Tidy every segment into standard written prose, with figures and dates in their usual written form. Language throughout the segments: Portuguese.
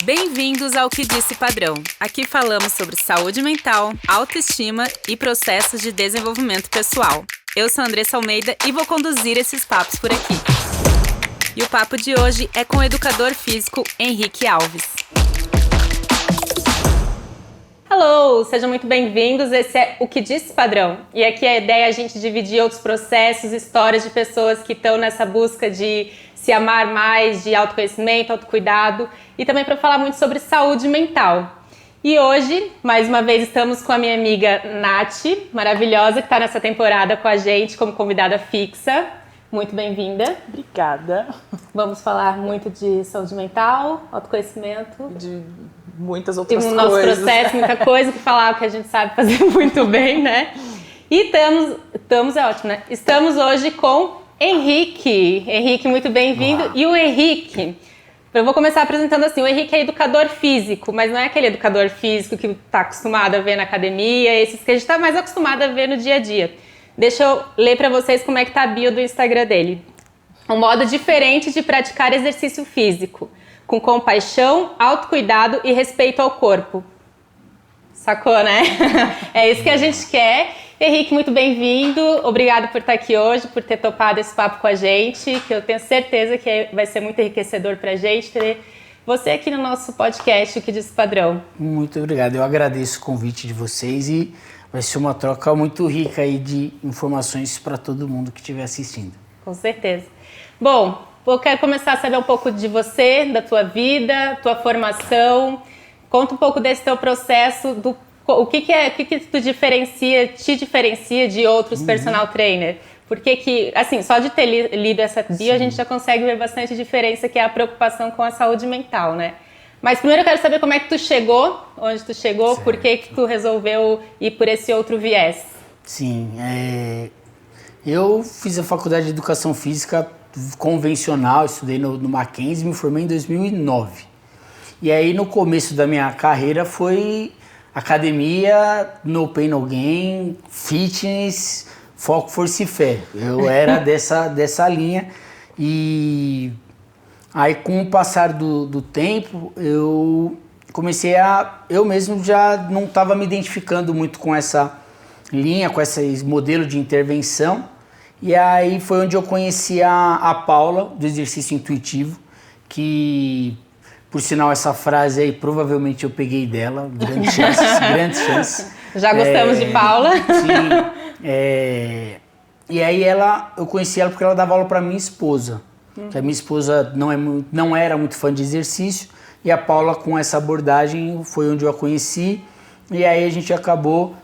Bem-vindos ao Que Disse Padrão. Aqui falamos sobre saúde mental, autoestima e processos de desenvolvimento pessoal. Eu sou Andressa Almeida e vou conduzir esses papos por aqui. E o papo de hoje é com o educador físico Henrique Alves. Hello, sejam muito bem-vindos. Esse é o Que Disse Padrão. E aqui a ideia é a gente dividir outros processos, histórias de pessoas que estão nessa busca de se amar mais, de autoconhecimento, autocuidado e também para falar muito sobre saúde mental. E hoje, mais uma vez, estamos com a minha amiga Nath, maravilhosa, que está nessa temporada com a gente como convidada fixa. Muito bem-vinda. Obrigada. Vamos falar muito de saúde mental, autoconhecimento. De muitas outras coisas. E no nosso processo, muita coisa que falar o que a gente sabe fazer muito bem, né? E estamos é ótimo, né? Estamos hoje com Henrique. Henrique, muito bem-vindo. Olá. E o Henrique, eu vou começar apresentando assim, o Henrique é educador físico, mas não é aquele educador físico que está acostumado a ver na academia, esses que a gente está mais acostumado a ver no dia a dia. Deixa eu ler para vocês como é que tá a bio do Instagram dele. Um modo diferente de praticar exercício físico, com compaixão, autocuidado e respeito ao corpo. Sacou, né? É isso que a gente quer. Henrique, muito bem-vindo. Obrigado por estar aqui hoje, por ter topado esse papo com a gente, que eu tenho certeza que vai ser muito enriquecedor para a gente ter você aqui no nosso podcast, o Que Disse Padrão. Muito obrigado. Eu agradeço o convite de vocês e vai ser uma troca muito rica aí de informações para todo mundo que estiver assistindo. Com certeza. Bom, eu quero começar a saber um pouco de você, da tua vida, tua formação. Conta um pouco desse teu processo, o que te diferencia de outros personal trainer? Porque assim, só de ter lido essa bio, a gente já consegue ver bastante diferença, que é a preocupação com a saúde mental, né? Mas primeiro eu quero saber como é que tu chegou, onde tu chegou, certo. Por que tu resolveu ir por esse outro viés? Sim, eu fiz a faculdade de Educação Física convencional, estudei no Mackenzie, me formei em 2009. E aí no começo da minha carreira foi academia, no pain, no gain, fitness, foco, força e fé. Eu era dessa linha e aí com o passar do tempo eu comecei eu mesmo já não estava me identificando muito com essa linha, com esse modelo de intervenção. E aí foi onde eu conheci a Paula, do exercício intuitivo, que, por sinal, essa frase aí provavelmente eu peguei dela, grande chance. Já gostamos de Paula. Sim. E aí eu conheci ela porque ela dava aula para minha esposa. Que a minha esposa não era muito fã de exercício, e a Paula, com essa abordagem, foi onde eu a conheci. E aí a gente acabou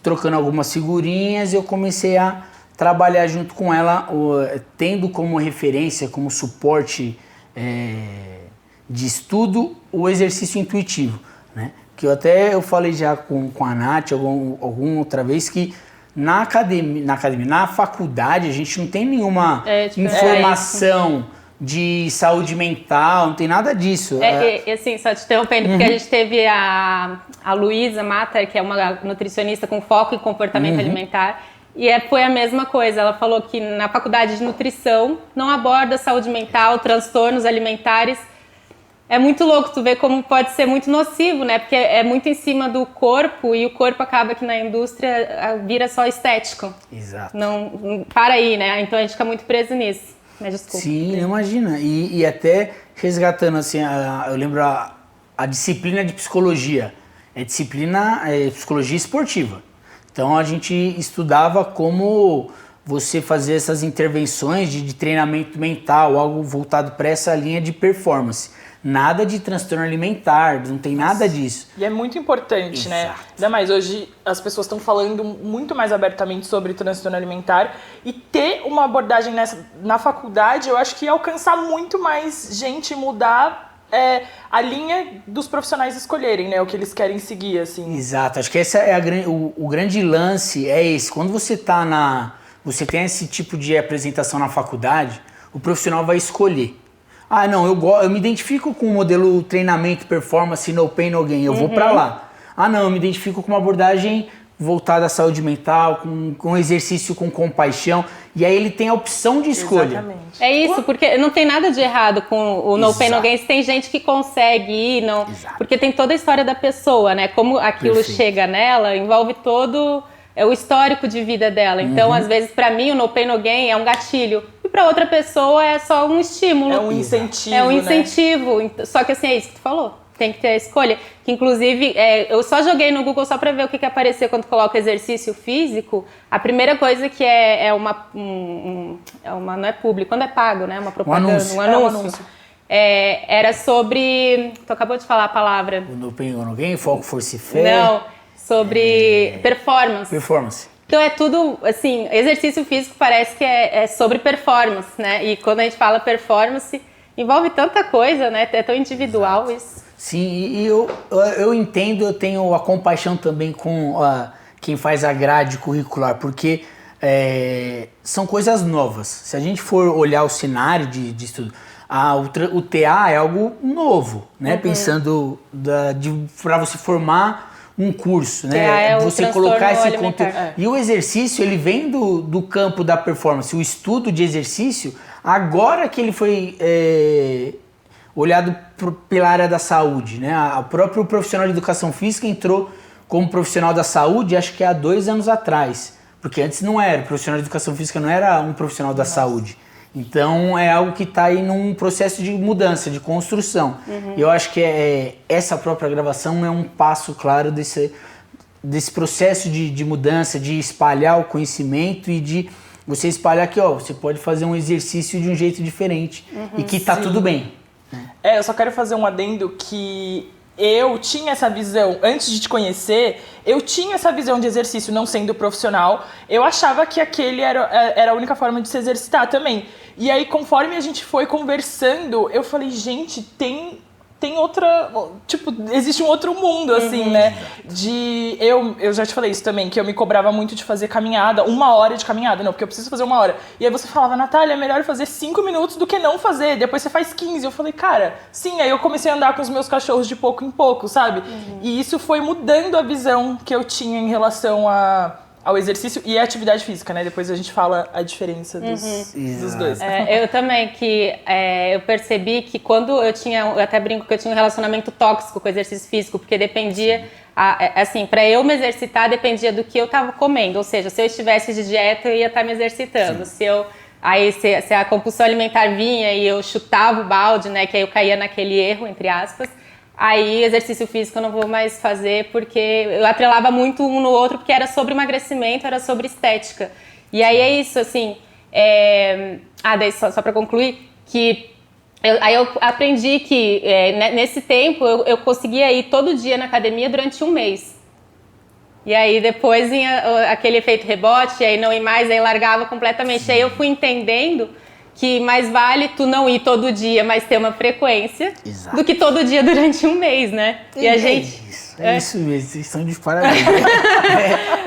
trocando algumas figurinhas e eu comecei a trabalhar junto com ela, tendo como referência, como suporte de estudo, o exercício intuitivo, né? Que eu falei já com a Nath alguma outra vez que na faculdade a gente não tem nenhuma informação de saúde mental, não tem nada disso. Assim, só te interrompendo, porque a gente teve a Luísa Matter, que é uma nutricionista com foco em comportamento alimentar, e foi a mesma coisa. Ela falou que na faculdade de nutrição não aborda saúde mental, transtornos alimentares. É muito louco tu ver como pode ser muito nocivo, né? Porque é muito em cima do corpo e o corpo acaba que na indústria vira só estético. Exato. Não, para aí, né? Então a gente fica muito preso nisso. Mas desculpa. Sim, imagina. E até resgatando, assim, eu lembro a disciplina de psicologia. É psicologia esportiva. Então a gente estudava como você fazer essas intervenções de treinamento mental, algo voltado para essa linha de performance. Nada de transtorno alimentar, não tem nada disso. E é muito importante, Exato. né? Ainda mais hoje as pessoas estão falando muito mais abertamente sobre transtorno alimentar, e ter uma abordagem na faculdade, eu acho que ia alcançar muito mais gente, mudar a linha dos profissionais escolherem, né? O que eles querem seguir, assim. Exato, acho que esse é o grande lance, é esse. Quando você você tem esse tipo de apresentação na faculdade, o profissional vai escolher. Ah, não, eu me identifico com o modelo treinamento, performance, no pain, no gain, eu vou pra lá. Ah, não, eu me identifico com uma abordagem voltado à saúde mental, com exercício com compaixão. E aí ele tem a opção de escolha. Exatamente. É isso, porque não tem nada de errado com o No Pain No Gain. Tem gente que consegue ir, não, porque tem toda a história da pessoa, né? Como aquilo chega nela, envolve todo o histórico de vida dela. Então, às vezes, pra mim, o No Pain No Gain é um gatilho. E pra outra pessoa é só um estímulo. É um incentivo, É um incentivo. Né? Só que assim, é isso que tu falou. Tem que ter a escolha. Que, inclusive, eu só joguei no Google só pra ver o que aparecia quando coloca exercício físico. A primeira coisa que é uma não é público, quando é pago, né? Uma propaganda, um anúncio. Era sobre... Tu acabou de falar a palavra. O No Pain No Gain, Foco, Força e Fé. Não, sobre performance. Performance. Então é tudo, assim, exercício físico parece que é sobre performance, né? E quando a gente fala performance, envolve tanta coisa, né? É tão individual isso. Sim, e eu entendo, eu tenho a compaixão também com quem faz a grade curricular, porque são coisas novas. Se a gente for olhar o cenário de estudo, o TA é algo novo, né? Pensando para você formar um curso, né? Você colocar esse conteúdo. E o exercício, ele vem do campo da performance. O estudo de exercício, agora que ele foi olhado pela área da saúde, né? O próprio profissional de educação física entrou como profissional da saúde, acho que há 2 anos atrás, porque antes não era, o profissional de educação física não era um profissional da saúde. Então é algo que está aí num processo de mudança, de construção. E eu acho que essa própria gravação é um passo claro desse processo de mudança, de espalhar o conhecimento e de você espalhar que você pode fazer um exercício de um jeito diferente e que tá tudo bem. Eu só quero fazer um adendo que eu tinha essa visão, antes de te conhecer, eu tinha essa visão de exercício não sendo profissional. Eu achava que aquele era a única forma de se exercitar também. E aí, conforme a gente foi conversando, eu falei, gente, tem outra... Tipo, existe um outro mundo, assim, né? Eu já te falei isso também, que eu me cobrava muito de fazer caminhada, 1 hora de caminhada. Não, porque eu preciso fazer 1 hora. E aí você falava, Natália, é melhor fazer 5 minutos do que não fazer. Depois você faz 15. Eu falei, cara, sim. Aí eu comecei a andar com os meus cachorros de pouco em pouco, sabe? E isso foi mudando a visão que eu tinha em relação ao exercício e a atividade física, né? Depois a gente fala a diferença dos dois. Eu também, eu percebi que quando eu até brinco que eu tinha um relacionamento tóxico com o exercício físico, porque dependia, assim, para eu me exercitar dependia do que eu tava comendo, ou seja, se eu estivesse de dieta eu ia estar me exercitando, se a compulsão alimentar vinha e eu chutava o balde, né, que aí eu caía naquele erro, entre aspas, aí exercício físico eu não vou mais fazer porque eu atrelava muito um no outro porque era sobre emagrecimento, era sobre estética. E aí é isso, assim, daí só para concluir, que eu aprendi que nesse tempo eu conseguia ir todo dia na academia durante 1 mês. E aí depois vinha aquele efeito rebote, aí não ir mais, aí largava completamente. Aí eu fui entendendo que mais vale tu não ir todo dia, mas ter uma frequência, do que todo dia durante 1 mês, né? E a gente... É isso mesmo, vocês estão de parabéns.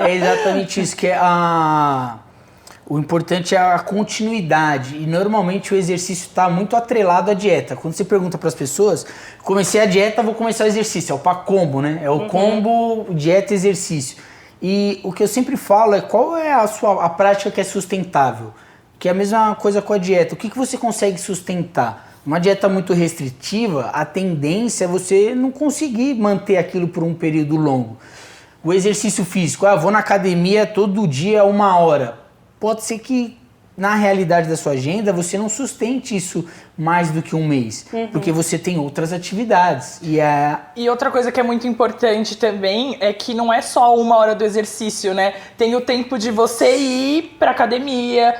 É exatamente isso, que o importante é a continuidade. E normalmente o exercício está muito atrelado à dieta. Quando você pergunta para as pessoas, comecei a dieta, vou começar o exercício. É o combo, né? É o combo dieta e exercício. E o que eu sempre falo é qual é a prática que é sustentável. Que é a mesma coisa com a dieta. O que você consegue sustentar? Uma dieta muito restritiva, a tendência é você não conseguir manter aquilo por um período longo. O exercício físico, vou na academia todo dia 1 hora. Pode ser que na realidade da sua agenda você não sustente isso mais do que 1 mês, porque você tem outras atividades. E outra coisa que é muito importante também é que não é só 1 hora do exercício, né? Tem o tempo de você ir pra academia,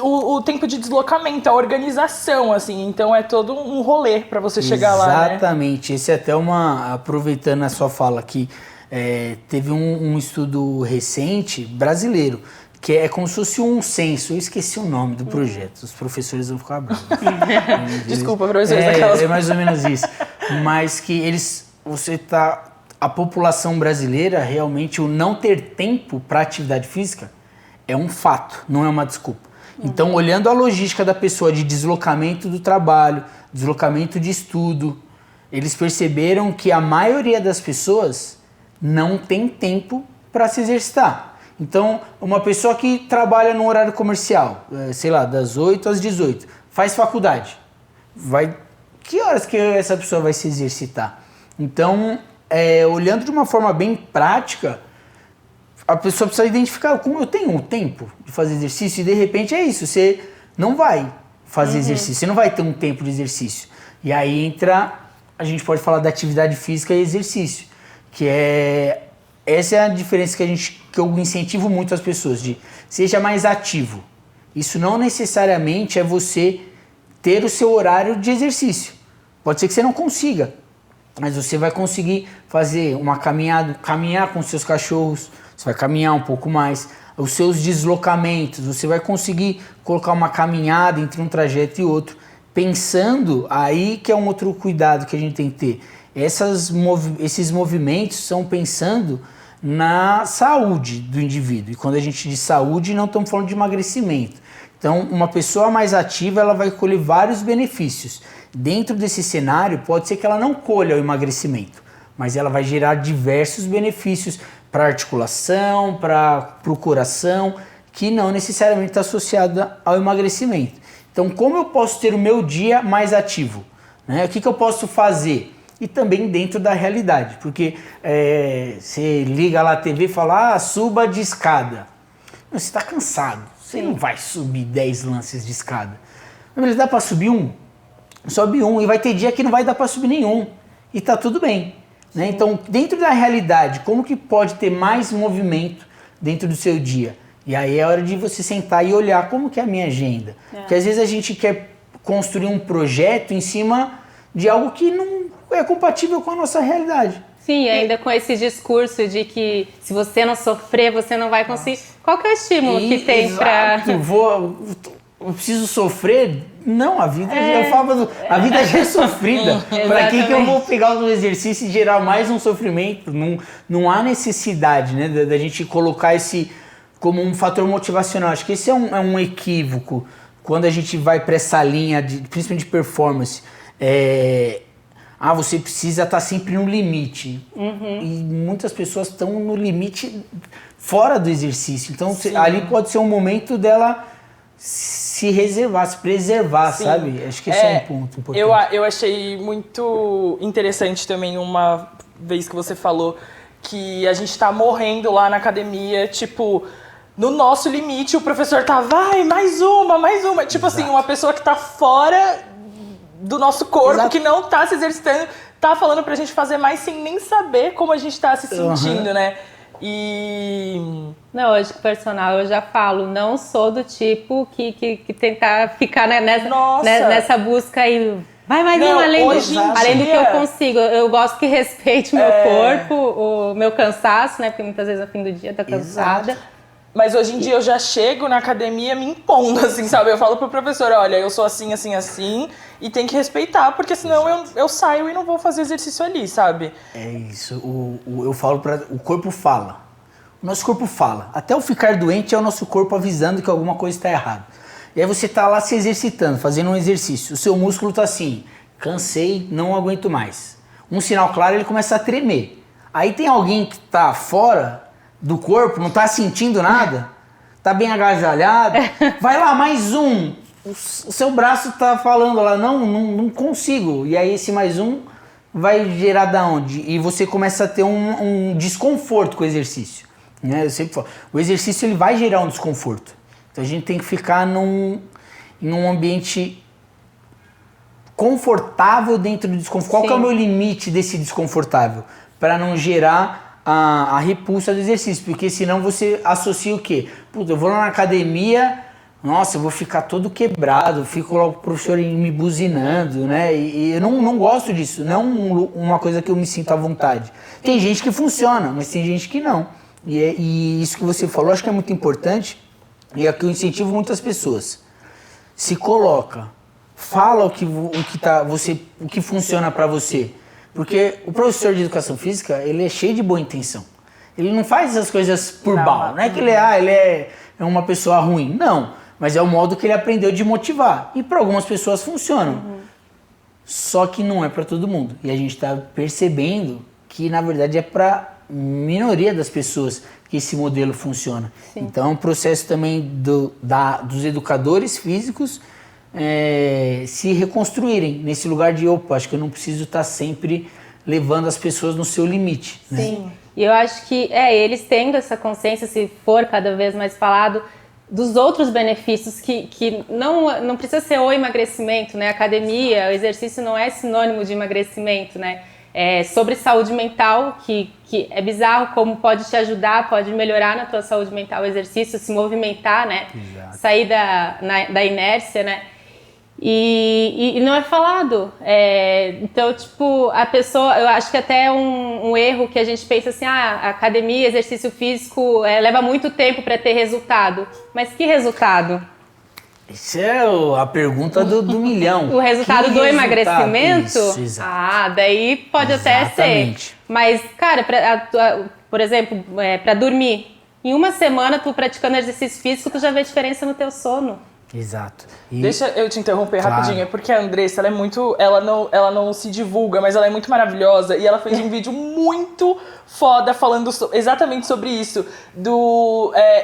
o tempo de deslocamento, a organização, assim. Então é todo um rolê pra você chegar lá, né? Exatamente. Esse é até aproveitando a sua fala aqui, teve um estudo recente brasileiro, que é como se fosse um censo. Eu esqueci o nome do projeto. Os professores vão ficar bravos. Desculpa, professores daquelas. É mais ou menos isso. Mas que a população brasileira, realmente, o não ter tempo para atividade física é um fato, não é uma desculpa. Então, olhando a logística da pessoa de deslocamento do trabalho, deslocamento de estudo, eles perceberam que a maioria das pessoas não tem tempo para se exercitar. Então, uma pessoa que trabalha no horário comercial, sei lá, das 8 às 18, faz faculdade, que horas que essa pessoa vai se exercitar? Então, olhando de uma forma bem prática, a pessoa precisa identificar como eu tenho um tempo de fazer exercício e de repente é isso, você não vai fazer exercício, você não vai ter um tempo de exercício. E aí a gente pode falar da atividade física e exercício, que essa é a diferença que eu incentivo muito as pessoas, de seja mais ativo. Isso não necessariamente é você ter o seu horário de exercício. Pode ser que você não consiga, mas você vai conseguir fazer uma caminhada, caminhar com seus cachorros, você vai caminhar um pouco mais, os seus deslocamentos, você vai conseguir colocar uma caminhada entre um trajeto e outro, pensando aí que é um outro cuidado que a gente tem que ter. Esses movimentos são pensando na saúde do indivíduo. E quando a gente diz saúde, não estamos falando de emagrecimento. Então, uma pessoa mais ativa, ela vai colher vários benefícios. Dentro desse cenário, pode ser que ela não colha o emagrecimento, mas ela vai gerar diversos benefícios para a articulação, para o coração, que não necessariamente está associado ao emagrecimento. Então, como eu posso ter o meu dia mais ativo? Né? O que eu posso fazer? E também dentro da realidade, porque você liga lá a TV e fala, suba de escada. Você está cansado, você não vai subir 10 lances de escada. Mas dá para subir um? Sobe um, e vai ter dia que não vai dar para subir nenhum. E tá tudo bem. Né? Então, dentro da realidade, como que pode ter mais movimento dentro do seu dia? E aí é hora de você sentar e olhar como que é a minha agenda. Porque às vezes a gente quer construir um projeto em cima de algo que não é compatível com a nossa realidade. Sim, ainda com esse discurso de que se você não sofrer, você não vai conseguir. Qual que é o estímulo que tem para... Eu preciso sofrer? Não, a vida, eu falo, a vida já é sofrida. Para que eu vou pegar um exercício e gerar mais um sofrimento? Não há necessidade, né, da gente colocar esse como um fator motivacional. Acho que esse é um equívoco quando a gente vai para essa linha, principalmente de performance. Você precisa estar sempre no limite. E muitas pessoas estão no limite fora do exercício. Então, ali pode ser um momento dela se reservar, se preservar, sabe? Acho que esse é um ponto importante. Eu achei muito interessante também uma vez que você falou que a gente tá morrendo lá na academia, tipo, no nosso limite, o professor tá, vai, mais uma. Tipo assim, uma pessoa que tá fora do nosso corpo, que não tá se exercitando, tá falando pra gente fazer mais sem nem saber como a gente tá se sentindo, né? Não, hoje com o personal eu já falo, não sou do tipo que tentar ficar nessa busca aí. Vai mais uma, além do que eu consigo. Eu gosto que respeite o meu corpo, o meu cansaço, né? Porque muitas vezes no fim do dia tá cansada. Exato. Mas hoje em dia eu já chego na academia me impondo, assim, sabe? Eu falo pro professor, olha, eu sou assim, assim, assim, e tem que respeitar, porque senão eu saio e não vou fazer exercício ali, sabe? É isso. Eu falo o corpo fala. O nosso corpo fala. Até o ficar doente é o nosso corpo avisando que alguma coisa está errada. E aí você tá lá se exercitando, fazendo um exercício. O seu músculo tá assim, cansei, não aguento mais. Um sinal claro, ele começa a tremer. Aí tem alguém que tá fora do corpo, não tá sentindo nada, tá bem agasalhado, vai lá, mais um. O seu braço tá falando lá, não consigo. E aí esse mais um vai gerar da onde? E você começa a ter um desconforto com o exercício. Né? Eu sempre falo, o exercício ele vai gerar um desconforto. Então a gente tem que ficar em um ambiente confortável dentro do desconforto. Qual que é o meu limite desse desconfortável? Para não gerar a repulsa do exercício, porque senão você associa o quê? Puta, eu vou lá na academia, nossa, eu vou ficar todo quebrado, fico lá o professor me buzinando, né? E eu não gosto disso, não uma coisa que eu me sinto à vontade. Tem gente que funciona, mas tem gente que não. E isso que você falou, acho que é muito importante, e é que eu incentivo muitas pessoas. Se coloca, fala o que funciona para você. Porque o professor de educação física, ele é cheio de boa intenção. Ele não faz essas coisas por mal. Não é que ele é uma pessoa ruim. Não, mas é o modo que ele aprendeu de motivar. E para algumas pessoas funciona. Só que não é para todo mundo. E a gente está percebendo que, na verdade, é para minoria das pessoas que esse modelo funciona. Sim. Então, é um processo também dos educadores físicos se reconstruírem nesse lugar de, opa, acho que eu não preciso estar sempre levando as pessoas no seu limite. Né? Sim, e eu acho que eles tendo essa consciência, se for cada vez mais falado, dos outros benefícios que não precisa ser o emagrecimento, né? Academia, o exercício não é sinônimo de emagrecimento, né? É sobre saúde mental, que é bizarro como pode te ajudar, pode melhorar na tua saúde mental o exercício, se movimentar, né? Exato. Sair da inércia, né? E não é falado. Então, tipo, a pessoa, eu acho que até um erro que a gente pensa assim, a academia, exercício físico leva muito tempo para ter resultado. Mas que resultado? Isso é a pergunta do milhão. O resultado do emagrecimento? Isso, exato. Daí pode Exatamente. até ser. Mas, cara, por exemplo, para dormir, em uma semana tu praticando exercício físico, tu já vê diferença no teu sono. Exato. Deixa eu te interromper Claro. rapidinho, porque a Andressa, ela não se divulga, mas ela é muito maravilhosa e ela fez um vídeo muito foda falando exatamente sobre isso.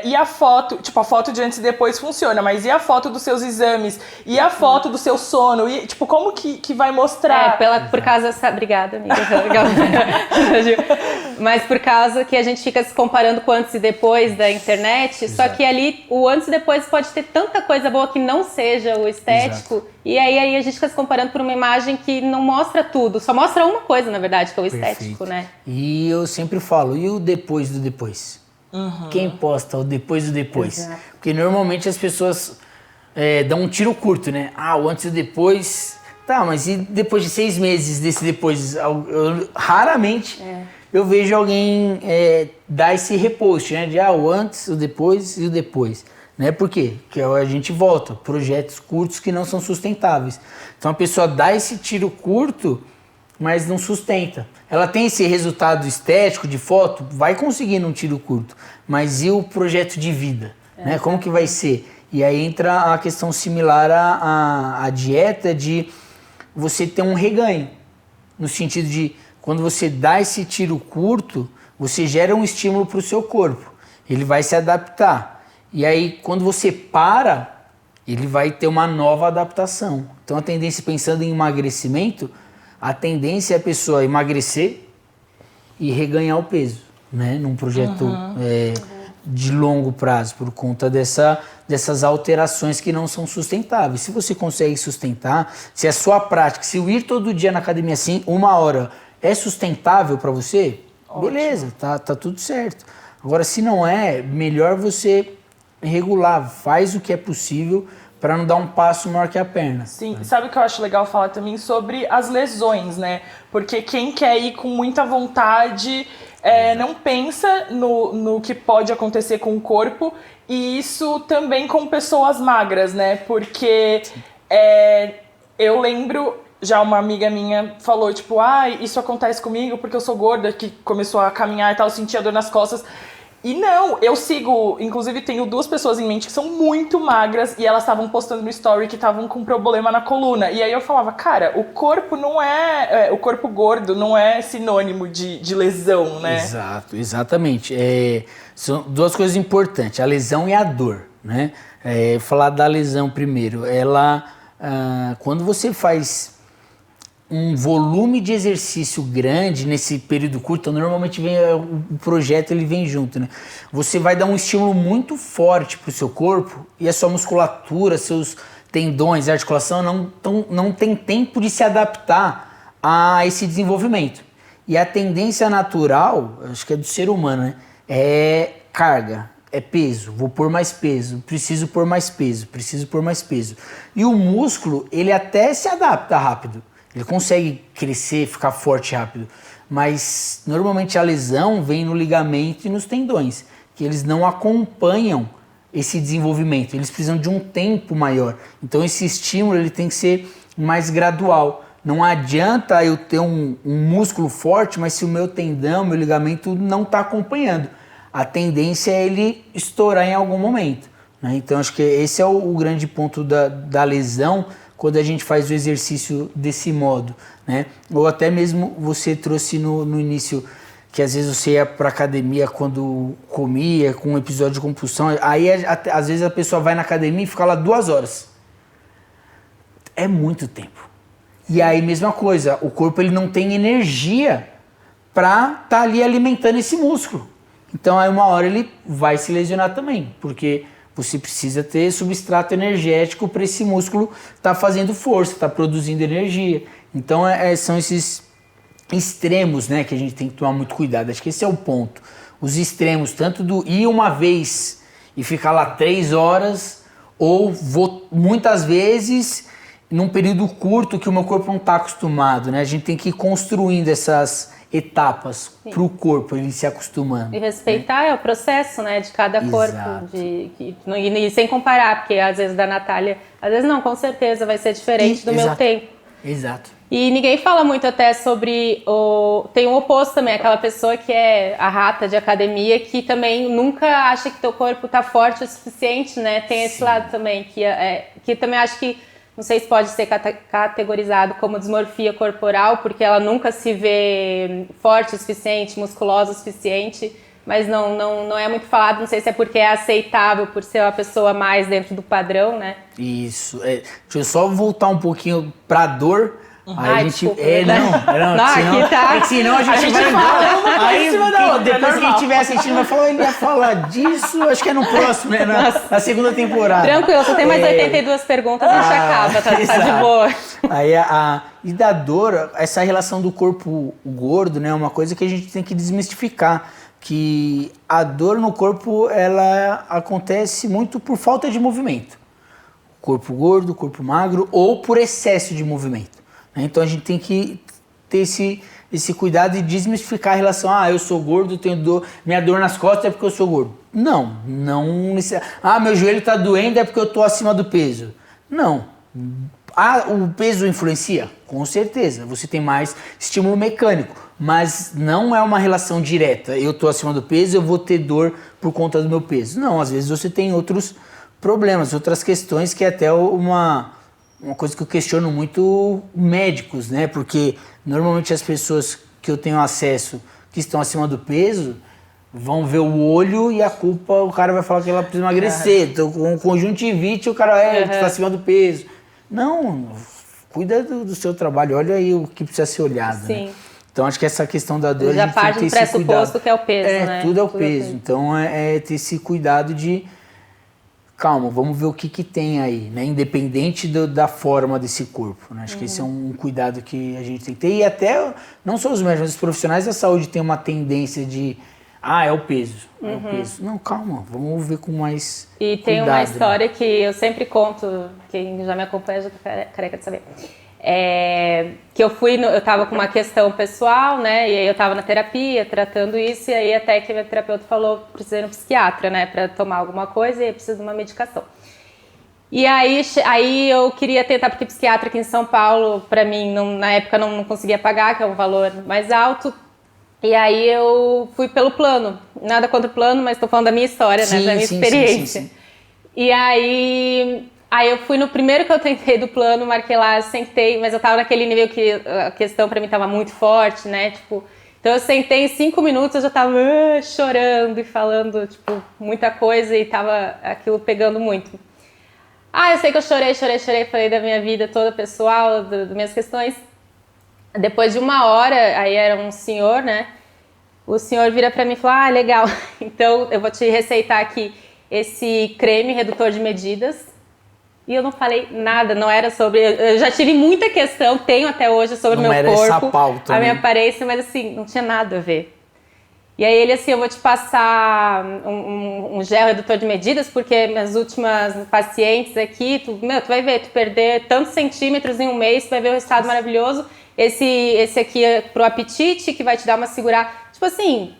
E a foto, tipo, a foto de antes e depois funciona, mas e a foto dos seus exames? E a foto do seu sono? E, tipo, como que vai mostrar? Por causa... Obrigada, amiga. Mas por causa que a gente fica se comparando com antes e depois da internet, Exato. só que ali o antes e depois pode ter tanta coisa boa que não seja o estético, Exato. e aí a gente fica se comparando por uma imagem que não mostra tudo, só mostra uma coisa, na verdade, que é o estético, Perfeito. né? E eu sempre falo, e o depois do depois? Quem posta o depois do depois? Exato. Porque normalmente as pessoas dão um tiro curto, né? O antes e o depois... Tá, mas e depois de 6 meses desse depois? Raramente eu vejo alguém dar esse repost, né? De o antes, o depois e o depois. Né? Por quê? Porque a gente volta, projetos curtos que não são sustentáveis. Então a pessoa dá esse tiro curto, mas não sustenta. Ela tem esse resultado estético de foto, vai conseguir num tiro curto, mas e o projeto de vida? Né? Como que vai ser? E aí entra a questão similar à dieta de você ter um reganho, no sentido de quando você dá esse tiro curto, você gera um estímulo para o seu corpo, ele vai se adaptar. E aí, quando você para, ele vai ter uma nova adaptação. Então, a tendência, pensando em emagrecimento, a tendência é a pessoa emagrecer e reganhar o peso, né? Num projeto de longo prazo, por conta dessas alterações que não são sustentáveis. Se você consegue sustentar, se a sua prática, se o ir todo dia na academia assim, 1 hora, é sustentável para você, ótimo. Beleza, tá tudo certo. Agora, se não é, melhor você regular, faz o que é possível para não dar um passo maior que a perna. Sim, sabe o que eu acho legal falar também sobre as lesões, né? Porque quem quer ir com muita vontade não pensa no que pode acontecer com o corpo, e isso também com pessoas magras, né? Porque eu lembro, já uma amiga minha falou, tipo, isso acontece comigo porque eu sou gorda, que começou a caminhar e tal, sentia dor nas costas. E não, eu sigo, inclusive tenho 2 pessoas em mente que são muito magras e elas estavam postando no story que estavam com problema na coluna. E aí eu falava, cara, o corpo não o corpo gordo não é sinônimo de lesão, né? Exato, exatamente. São 2 coisas importantes, a lesão e a dor, né? Falar da lesão primeiro, quando você faz um volume de exercício grande nesse período curto, então normalmente o projeto ele vem junto, né? Você vai dar um estímulo muito forte para o seu corpo e a sua musculatura, seus tendões, a articulação não tem tempo de se adaptar a esse desenvolvimento. E a tendência natural, acho que é do ser humano, né? É carga, é peso, vou pôr mais peso, preciso pôr mais peso, preciso pôr mais peso. E o músculo, ele até se adapta rápido. Ele consegue crescer, ficar forte rápido, mas normalmente a lesão vem no ligamento e nos tendões, que eles não acompanham esse desenvolvimento, eles precisam de um tempo maior. Então esse estímulo ele tem que ser mais gradual. Não adianta eu ter um músculo forte, mas se o meu tendão, meu ligamento não está acompanhando, a tendência é ele estourar em algum momento, né? Então acho que esse é o grande ponto da lesão, quando a gente faz o exercício desse modo, né? Ou até mesmo você trouxe no início que às vezes você ia pra academia quando comia, com um episódio de compulsão, aí às vezes a pessoa vai na academia e fica lá 2 horas. É muito tempo. E aí, mesma coisa, o corpo ele não tem energia pra estar ali alimentando esse músculo. Então aí uma hora ele vai se lesionar também, porque você precisa ter substrato energético para esse músculo estar fazendo força, estar produzindo energia. Então são esses extremos, né, que a gente tem que tomar muito cuidado. Acho que esse é o ponto. Os extremos, tanto do ir uma vez e ficar lá 3 horas, ou vou muitas vezes num período curto que o meu corpo não está acostumado, né? A gente tem que ir construindo essas etapas para o corpo, ele se acostumando. E respeitar é o processo, né, de cada corpo. E sem comparar, porque às vezes da Natália, às vezes não, com certeza vai ser diferente do meu tempo. Exato. E ninguém fala muito até sobre tem um oposto também, aquela pessoa que é a rata de academia, que também nunca acha que teu corpo tá forte o suficiente, né? Tem esse lado também, que também acho que, não sei se pode ser categorizado como dismorfia corporal, porque ela nunca se vê forte o suficiente, musculosa o suficiente, mas não é muito falado, não sei se é porque é aceitável por ser uma pessoa mais dentro do padrão, né? Isso. Deixa eu só voltar um pouquinho pra dor. Aí a gente. Desculpa, não, senão, aqui tá. é que senão a gente vai embora. Aí depois que a gente estiver assistindo, vai falar, ele ia falar disso, acho que é no próximo, né? Na segunda temporada. Tranquilo, só tem mais 82 perguntas, a gente acaba, tá de boa. Aí e da dor, essa relação do corpo gordo, né? É uma coisa que a gente tem que desmistificar. Que a dor no corpo, ela acontece muito por falta de movimento. Corpo gordo, corpo magro, ou por excesso de movimento. Então a gente tem que ter esse cuidado de desmistificar a relação. Eu sou gordo, tenho dor, minha dor nas costas é porque eu sou gordo. Não. Meu joelho está doendo é porque eu estou acima do peso. Não. O peso influencia? Com certeza. Você tem mais estímulo mecânico, mas não é uma relação direta. Eu estou acima do peso, eu vou ter dor por conta do meu peso. Não, às vezes você tem outros problemas, outras questões que é até uma coisa que eu questiono muito médicos, né? Porque normalmente as pessoas que eu tenho acesso que estão acima do peso vão ver o olho e a culpa, o cara vai falar que ela precisa emagrecer. Então, com conjuntivite, o cara está acima do peso. Não, cuida do seu trabalho, olha aí o que precisa ser olhado. Sim. Né? Então acho que essa questão da dor já a gente tem que ter esse cuidado. Já parte do pressuposto que é o peso, né? Tudo é o peso. Então é ter esse cuidado de calma, vamos ver o que tem aí, né? Independente da forma desse corpo. Né? Acho que esse é um cuidado que a gente tem que ter. E até, não só os médicos, mas os profissionais da saúde têm uma tendência de é o peso, é o peso. Não, calma, vamos ver com mais E cuidado, tem uma história né? que eu sempre conto, quem já me acompanha já tá careca de saber. Que eu tava com uma questão pessoal, né? E aí eu tava na terapia, tratando isso, e aí até que a minha terapeuta falou, precisa ir no psiquiatra, né? Pra tomar alguma coisa e precisa de uma medicação. E aí eu queria tentar, porque psiquiatra aqui em São Paulo, pra mim, na época não conseguia pagar, que é um valor mais alto. E aí eu fui pelo plano. Nada contra o plano, mas tô falando da minha história, né? Da minha experiência. Sim. E aí eu fui no primeiro que eu tentei do plano, marquei lá, sentei, mas eu tava naquele nível que a questão pra mim tava muito forte, né? Tipo, então eu sentei em 5 minutos, eu já tava chorando e falando, tipo, muita coisa e tava aquilo pegando muito. Eu sei que eu chorei, falei da minha vida toda pessoal, das minhas questões. Depois de 1 hora, aí era um senhor, né? O senhor vira pra mim e fala, legal, então eu vou te receitar aqui esse creme redutor de medidas. E eu não falei nada, não era sobre... Eu já tive muita questão, tenho até hoje, sobre o meu corpo, a minha aparência, mas assim, não tinha nada a ver. E aí ele assim, eu vou te passar um gel redutor de medidas, porque minhas últimas pacientes aqui, tu vai ver, tu perder tantos centímetros em 1 mês, tu vai ver o resultado maravilhoso. Esse aqui é pro apetite, que vai te dar uma segurada. Tipo assim...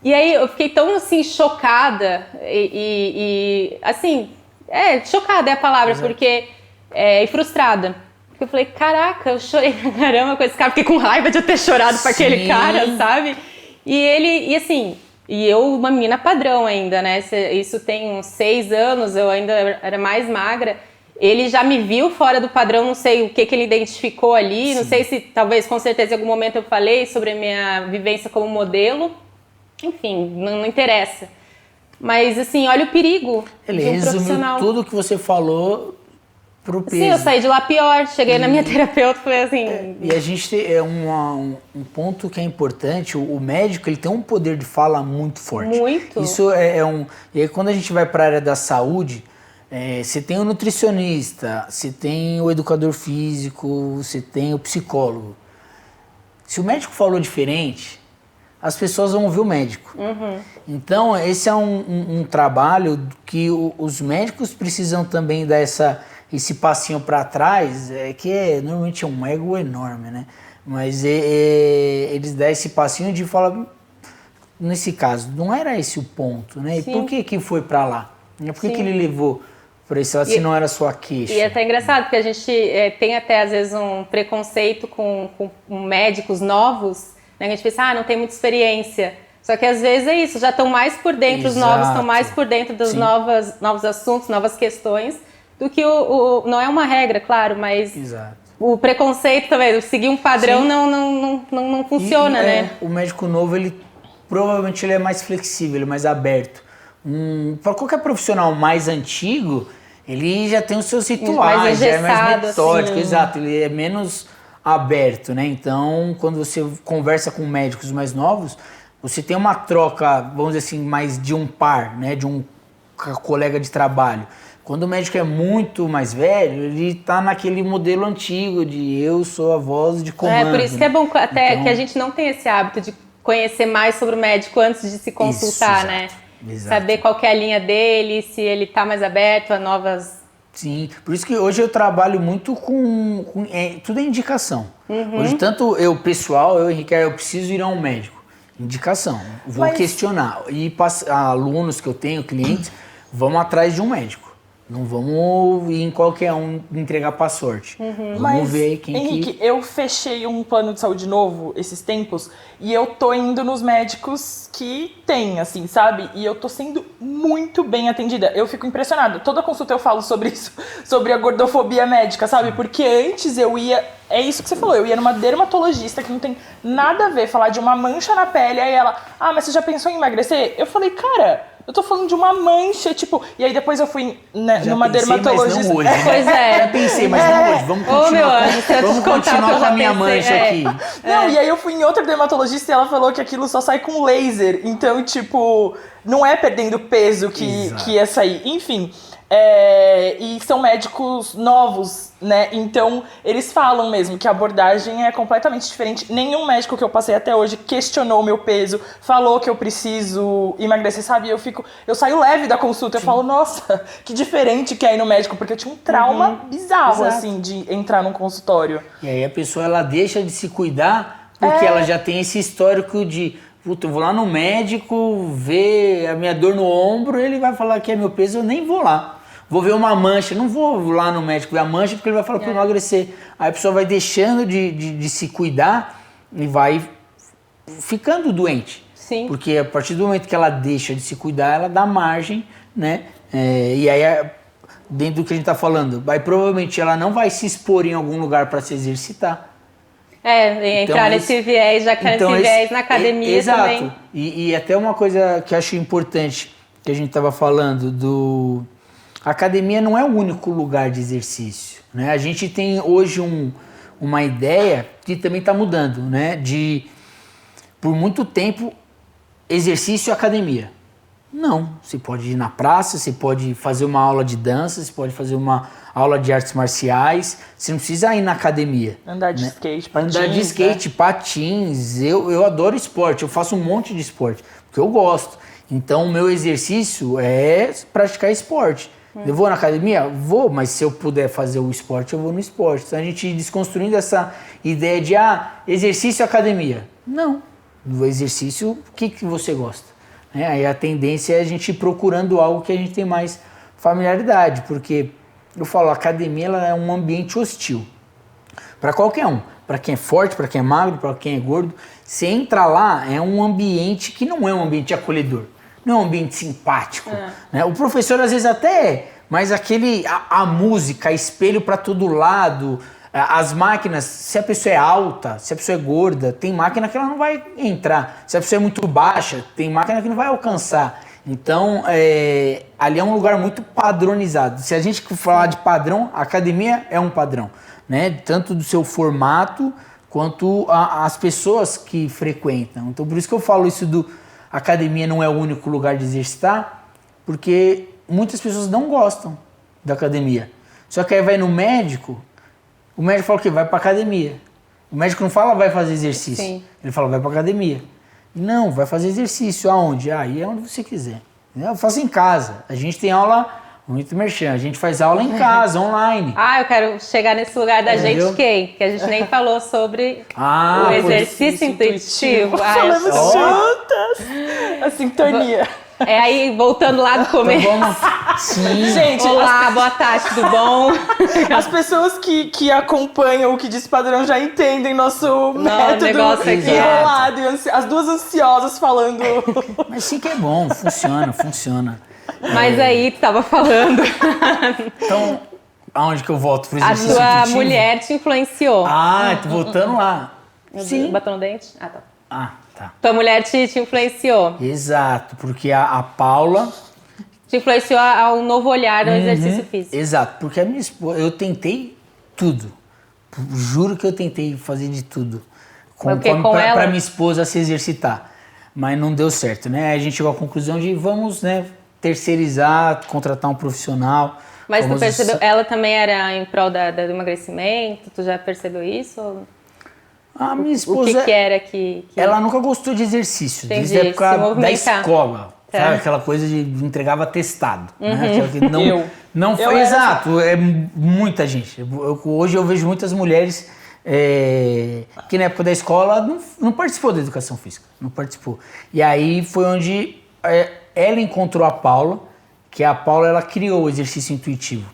E aí eu fiquei tão assim, chocada e assim... chocada é a palavra, porque... e frustrada. Porque eu falei, caraca, eu chorei pra caramba com esse cara. Fiquei com raiva de eu ter chorado pra aquele cara, sabe? E eu, uma menina padrão ainda, né? Isso tem uns 6 anos, eu ainda era mais magra. ele já me viu fora do padrão, não sei o que ele identificou ali, não sei se talvez, com certeza, em algum momento eu falei sobre a minha vivência como modelo. Enfim, não interessa. Mas, assim, olha o perigo Ele de um resumiu profissional. tudo que você falou pro peso. Sim, eu saí de lá pior. Cheguei na minha terapeuta, foi assim... E a gente tem um ponto que é importante, o médico ele tem um poder de fala muito forte. Muito. Isso E aí quando a gente vai para a área da saúde, você tem o nutricionista, você tem o educador físico, você tem o psicólogo. Se o médico falou diferente, as pessoas vão ouvir o médico. Então, esse é um trabalho que os médicos precisam também dar esse passinho para trás, que normalmente é um ego enorme, né? Mas eles dão esse passinho de falar, nesse caso, não era esse o ponto, né? E por que foi para lá? Por que ele levou para esse lado se não era só a queixa? E é até engraçado, porque a gente tem até, às vezes, um preconceito com médicos novos, né? A gente pensa, não tem muita experiência. Só que às vezes é isso, já estão mais por dentro, os novos estão mais por dentro dos novos assuntos, novas questões, do que não é uma regra, claro, mas o preconceito também, seguir um padrão não funciona, né? O médico novo, provavelmente ele é mais flexível, ele é mais aberto. Para qualquer profissional mais antigo, ele já tem os seus rituais, já é mais metódico, assim. Exato, ele é menos aberto, né? Então, quando você conversa com médicos mais novos, você tem uma troca, vamos dizer assim, mais de um par, né? De um colega de trabalho. Quando o médico é muito mais velho, ele tá naquele modelo antigo de eu sou a voz de comando. Por isso que é bom até que a gente não tem esse hábito de conhecer mais sobre o médico antes de se consultar, né? Exato. Saber qual que é a linha dele, se ele tá mais aberto a novas... Sim, por isso que hoje eu trabalho muito tudo é indicação. Hoje, tanto eu, Henrique, eu preciso ir a um médico. Indicação, vou questionar. E alunos que eu tenho, clientes, vamos atrás de um médico. Não vamos ir em qualquer um entregar pra sorte. Vamos ver quem Henrique, eu fechei um plano de saúde novo esses tempos e eu tô indo nos médicos que tem, assim, sabe? E eu tô sendo muito bem atendida. Eu fico impressionada. Toda consulta eu falo sobre isso, sobre a gordofobia médica, sabe? Porque antes eu ia... É isso que você falou, eu ia numa dermatologista que não tem nada a ver, falar de uma mancha na pele, aí ela, mas você já pensou em emagrecer? Eu falei, cara, eu tô falando de uma mancha, tipo... E aí depois eu fui numa dermatologista... Mas não hoje, né? Pois é. Já pensei, mas não hoje. Vamos continuar com a minha mancha aqui. Não, e aí eu fui em outra dermatologista e ela falou que aquilo só sai com laser. Então, tipo, não é perdendo peso que ia sair. Enfim... e são médicos novos, né? Então, eles falam mesmo que a abordagem é completamente diferente. Nenhum médico que eu passei até hoje questionou o meu peso, falou que eu preciso emagrecer, sabe? Eu saio leve da consulta, eu falo, nossa, que diferente que é ir no médico, porque eu tinha um trauma bizarro, assim, de entrar num consultório. E aí a pessoa, ela deixa de se cuidar porque ela já tem esse histórico de... Puta, eu vou lá no médico, ver a minha dor no ombro, ele vai falar que é meu peso, eu nem vou lá. Vou ver uma mancha, não vou lá no médico ver a mancha porque ele vai falar que eu emagrecer. Aí a pessoa vai deixando de se cuidar e vai ficando doente. Sim. Porque a partir do momento que ela deixa de se cuidar, ela dá margem, né? E aí, dentro do que a gente tá falando, provavelmente ela não vai se expor em algum lugar para se exercitar. Entrar nesse viés, já que nesse viés na academia também. Exato. E até uma coisa que eu acho importante, que a gente tava falando A academia não é o único lugar de exercício, né? A gente tem hoje uma ideia que também está mudando, né? Por muito tempo, exercício e academia. Não, você pode ir na praça, você pode fazer uma aula de dança, você pode fazer uma aula de artes marciais, você não precisa ir na academia. Andar de skate, patins. Andar de skate, patins, eu adoro esporte, eu faço um monte de esporte, porque eu gosto. Então o meu exercício é praticar esporte. Eu vou na academia? Vou, mas se eu puder fazer o esporte, eu vou no esporte. Então a gente ir desconstruindo essa ideia de exercício e academia. Não. No exercício, o que você gosta? Aí a tendência é a gente ir procurando algo que a gente tem mais familiaridade, porque eu falo, a academia ela é um ambiente hostil para qualquer um. Para quem é forte, para quem é magro, para quem é gordo. Você entra lá, é um ambiente que não é um ambiente acolhedor. Não é um ambiente simpático. Né? O professor, às vezes, até Mas a música, espelho para todo lado, as máquinas, se a pessoa é alta, se a pessoa é gorda, tem máquina que ela não vai entrar. Se a pessoa é muito baixa, tem máquina que não vai alcançar. Então, ali é um lugar muito padronizado. Se a gente falar de padrão, a academia é um padrão, né? Tanto do seu formato quanto as pessoas que frequentam. Então, por isso que eu falo isso academia não é o único lugar de exercitar, porque muitas pessoas não gostam da academia. Só que aí vai no médico, o médico fala o quê? Vai pra academia. O médico não fala vai fazer exercício. Sim. Ele fala vai pra academia. Não, vai fazer exercício. Aonde? Aí é onde você quiser. Eu faço em casa. A gente tem aula, muito merchan, a gente faz aula em casa, online. Eu quero chegar nesse lugar da gente que a gente nem falou sobre o exercício intuitivo. Falamos juntas! A sintonia. Aí, voltando lá do começo. Então vamos... Sim. Gente, olá, boa tarde, tudo bom? As pessoas que acompanham o Que Diz Padrão já entendem nosso método enrolado. As duas ansiosas falando. Mas sim que é bom, funciona. Mas aí, tu tava falando. Então, aonde que eu volto pro exercício intuitivo? A sua intuitivo? mulher te influenciou. Tô voltando lá. Sim. Batom no dente? Tá. Tá. Tua mulher te influenciou. Exato, porque a Paula... Te influenciou a um novo olhar no exercício físico. Exato, porque a minha esposa... Eu tentei tudo. Juro que eu tentei fazer de tudo. Pra minha esposa se exercitar. Mas não deu certo, né? A gente chegou à conclusão de vamos, né, terceirizar, contratar um profissional. Mas tu percebeu... Ela também era em prol do emagrecimento? Tu já percebeu isso? A minha esposa... O que era que... Ela nunca gostou de exercício. Desde a época da escola. Sabe? Aquela coisa de entregava atestado. Né? Aquela que não foi exato. É muita gente. Hoje eu vejo muitas mulheres que na época da escola não participou da educação física. Não participou. E aí foi onde ela encontrou a Paula, que a Paula ela criou o exercício intuitivo.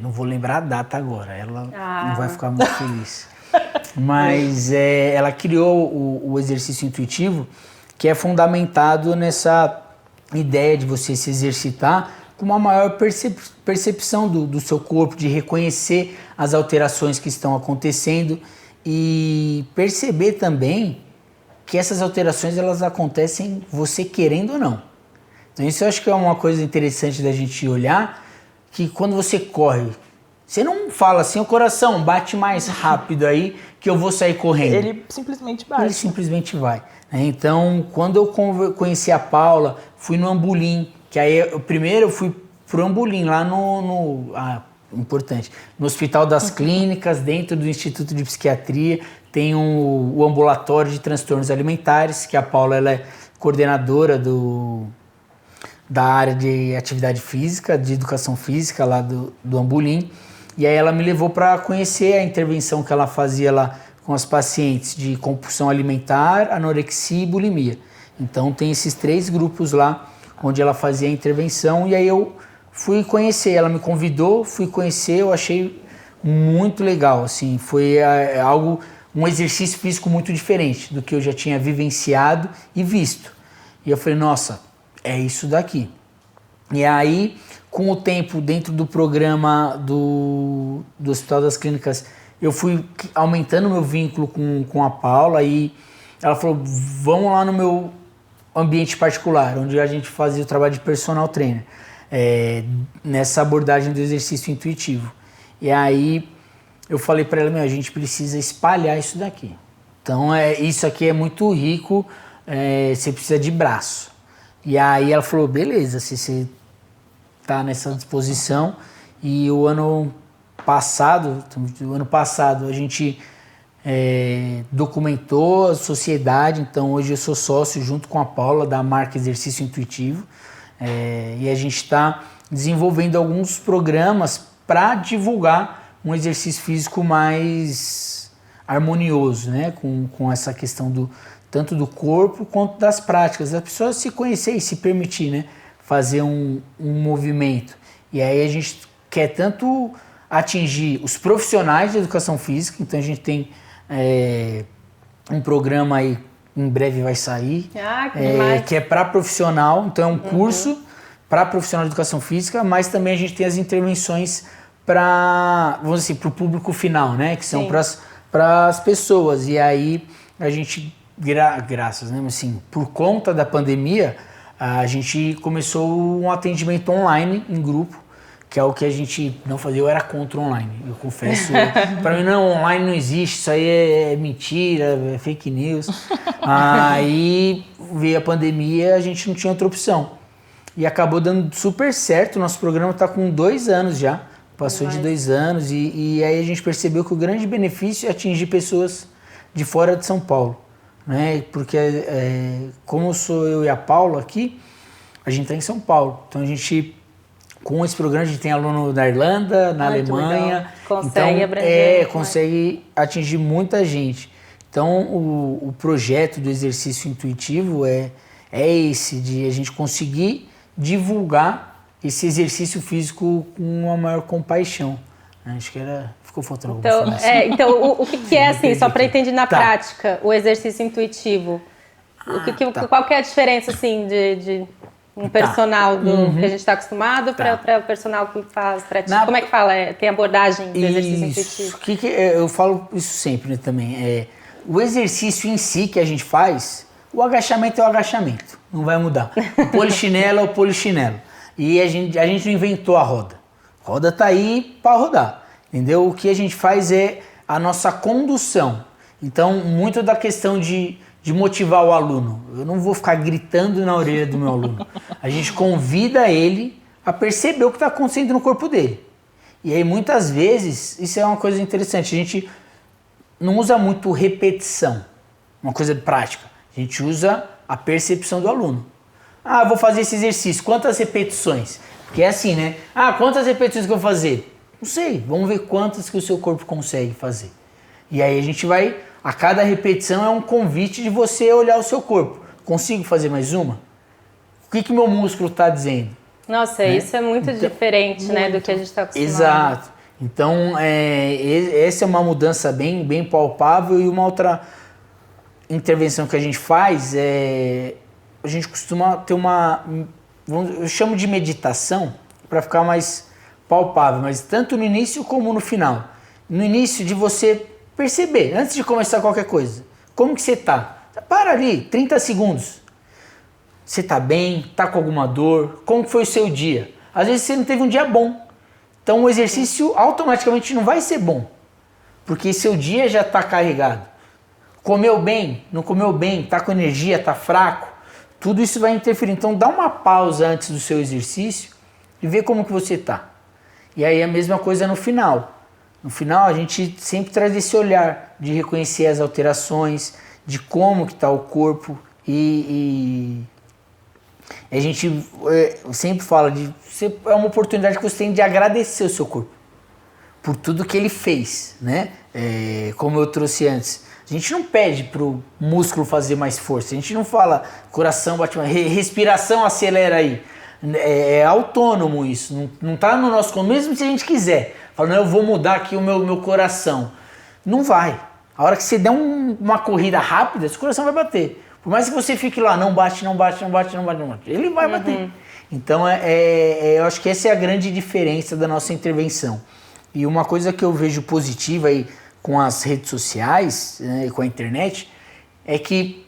Não vou lembrar a data agora. Ela não vai ficar muito feliz. Mas ela criou o exercício intuitivo, que é fundamentado nessa ideia de você se exercitar com uma maior percepção do seu corpo, de reconhecer as alterações que estão acontecendo e perceber também que essas alterações elas acontecem você querendo ou não. Então isso eu acho que é uma coisa interessante da gente olhar, que quando você corre, você não fala assim, o coração bate mais rápido aí que eu vou sair correndo. Ele simplesmente bate. Ele simplesmente vai. Então, quando eu conheci a Paula, fui no Ambulim, que aí primeiro eu fui pro Ambulim, lá importante, no Hospital das Clínicas, dentro do Instituto de Psiquiatria, tem o ambulatório de transtornos alimentares, que a Paula ela é coordenadora da área de atividade física, de educação física lá do Ambulim. E aí ela me levou para conhecer a intervenção que ela fazia lá com as pacientes de compulsão alimentar, anorexia e bulimia. Então tem esses 3 grupos lá onde ela fazia a intervenção e aí eu fui conhecer, ela me convidou, fui conhecer, eu achei muito legal, assim, foi um exercício físico muito diferente do que eu já tinha vivenciado e visto. E eu falei, nossa, é isso daqui. E aí, com o tempo, dentro do programa do Hospital das Clínicas, eu fui aumentando meu vínculo com a Paula e ela falou, vamos lá no meu ambiente particular, onde a gente fazia o trabalho de personal trainer, nessa abordagem do exercício intuitivo. E aí eu falei para ela, a gente precisa espalhar isso daqui. Então isso aqui é muito rico, você precisa de braço. E aí ela falou, beleza, se você tá nessa disposição. E o ano passado a gente documentou a sociedade, então hoje eu sou sócio junto com a Paula da marca Exercício Intuitivo e a gente está desenvolvendo alguns programas para divulgar um exercício físico mais harmonioso, né? Com essa questão tanto do corpo quanto das práticas, da pessoa se conhecer e se permitir, né? Fazer um movimento. E aí a gente quer tanto atingir os profissionais de educação física, então a gente tem um programa aí, em breve vai sair, que é para profissional, então é um curso para profissional de educação física, mas também a gente tem as intervenções para, vamos dizer assim, para o público final, né? Que são para as pessoas. E aí a gente, graças, né? Assim, por conta da pandemia, a gente começou um atendimento online em grupo, que é o que a gente não fazia. Eu era contra o online, eu confesso. Para mim, não, online não existe, isso aí é mentira, é fake news. Aí veio a pandemia, a gente não tinha outra opção. E acabou dando super certo, o nosso programa está com 2 anos já, passou de 2 anos, e aí a gente percebeu que o grande benefício é atingir pessoas de fora de São Paulo, né? Porque como sou eu e a Paula aqui, a gente está em São Paulo, então a gente, com esse programa, a gente tem aluno da Irlanda, na Alemanha, consegue então, abranger, consegue atingir muita gente. Então o projeto do exercício intuitivo é esse, de a gente conseguir divulgar esse exercício físico com uma maior compaixão. Acho que ficou faltando alguma informação. Então, o que é assim, só para entender na prática, o exercício intuitivo? Qual que é a diferença assim de um personal que a gente está acostumado para o personal que faz para ti? Como é que fala? Tem abordagem do exercício intuitivo? Eu falo isso sempre, né, também. O exercício em si que a gente faz, o agachamento é o agachamento, não vai mudar. O polichinelo é o polichinelo. E a gente não inventou a roda. A roda tá aí para rodar, entendeu? O que a gente faz é a nossa condução. Então, muito da questão de motivar o aluno. Eu não vou ficar gritando na orelha do meu aluno. A gente convida ele a perceber o que está acontecendo no corpo dele. E aí, muitas vezes, isso é uma coisa interessante, a gente não usa muito repetição, uma coisa prática. A gente usa a percepção do aluno. Eu vou fazer esse exercício, quantas repetições? Porque é assim, né? Quantas repetições que eu vou fazer? Não sei, vamos ver quantas que o seu corpo consegue fazer. E aí a gente vai, a cada repetição é um convite de você olhar o seu corpo. Consigo fazer mais uma? O que meu músculo está dizendo? Nossa, isso é muito diferente, né, do que a gente está acostumado. Exato. Então, essa é uma mudança bem palpável. E uma outra intervenção que a gente faz a gente costuma ter eu chamo de meditação para ficar mais palpável, mas tanto no início como no final. No início, de você perceber, antes de começar qualquer coisa, como que você tá? Para ali, 30 segundos. Você tá bem? Tá com alguma dor? Como foi o seu dia? Às vezes você não teve um dia bom. Então o exercício automaticamente não vai ser bom, porque seu dia já está carregado. Comeu bem? Não comeu bem? Tá com energia? Tá fraco? Tudo isso vai interferir. Então dá uma pausa antes do seu exercício e vê como que você tá. E aí a mesma coisa no final. No final a gente sempre traz esse olhar de reconhecer as alterações, de como que tá o corpo e a gente sempre fala é uma oportunidade que você tem de agradecer o seu corpo por tudo que ele fez, né? Como eu trouxe antes. A gente não pede pro músculo fazer mais força, a gente não fala coração bate mais, respiração acelera aí. É autônomo isso, não tá no nosso controle, mesmo se a gente quiser. Fala, não, eu vou mudar aqui o meu coração. Não vai. A hora que você der uma corrida rápida, seu coração vai bater. Por mais que você fique lá, não bate, ele vai bater. Então, eu acho que essa é a grande diferença da nossa intervenção. E uma coisa que eu vejo positiva aí com as redes sociais, né, com a internet, é que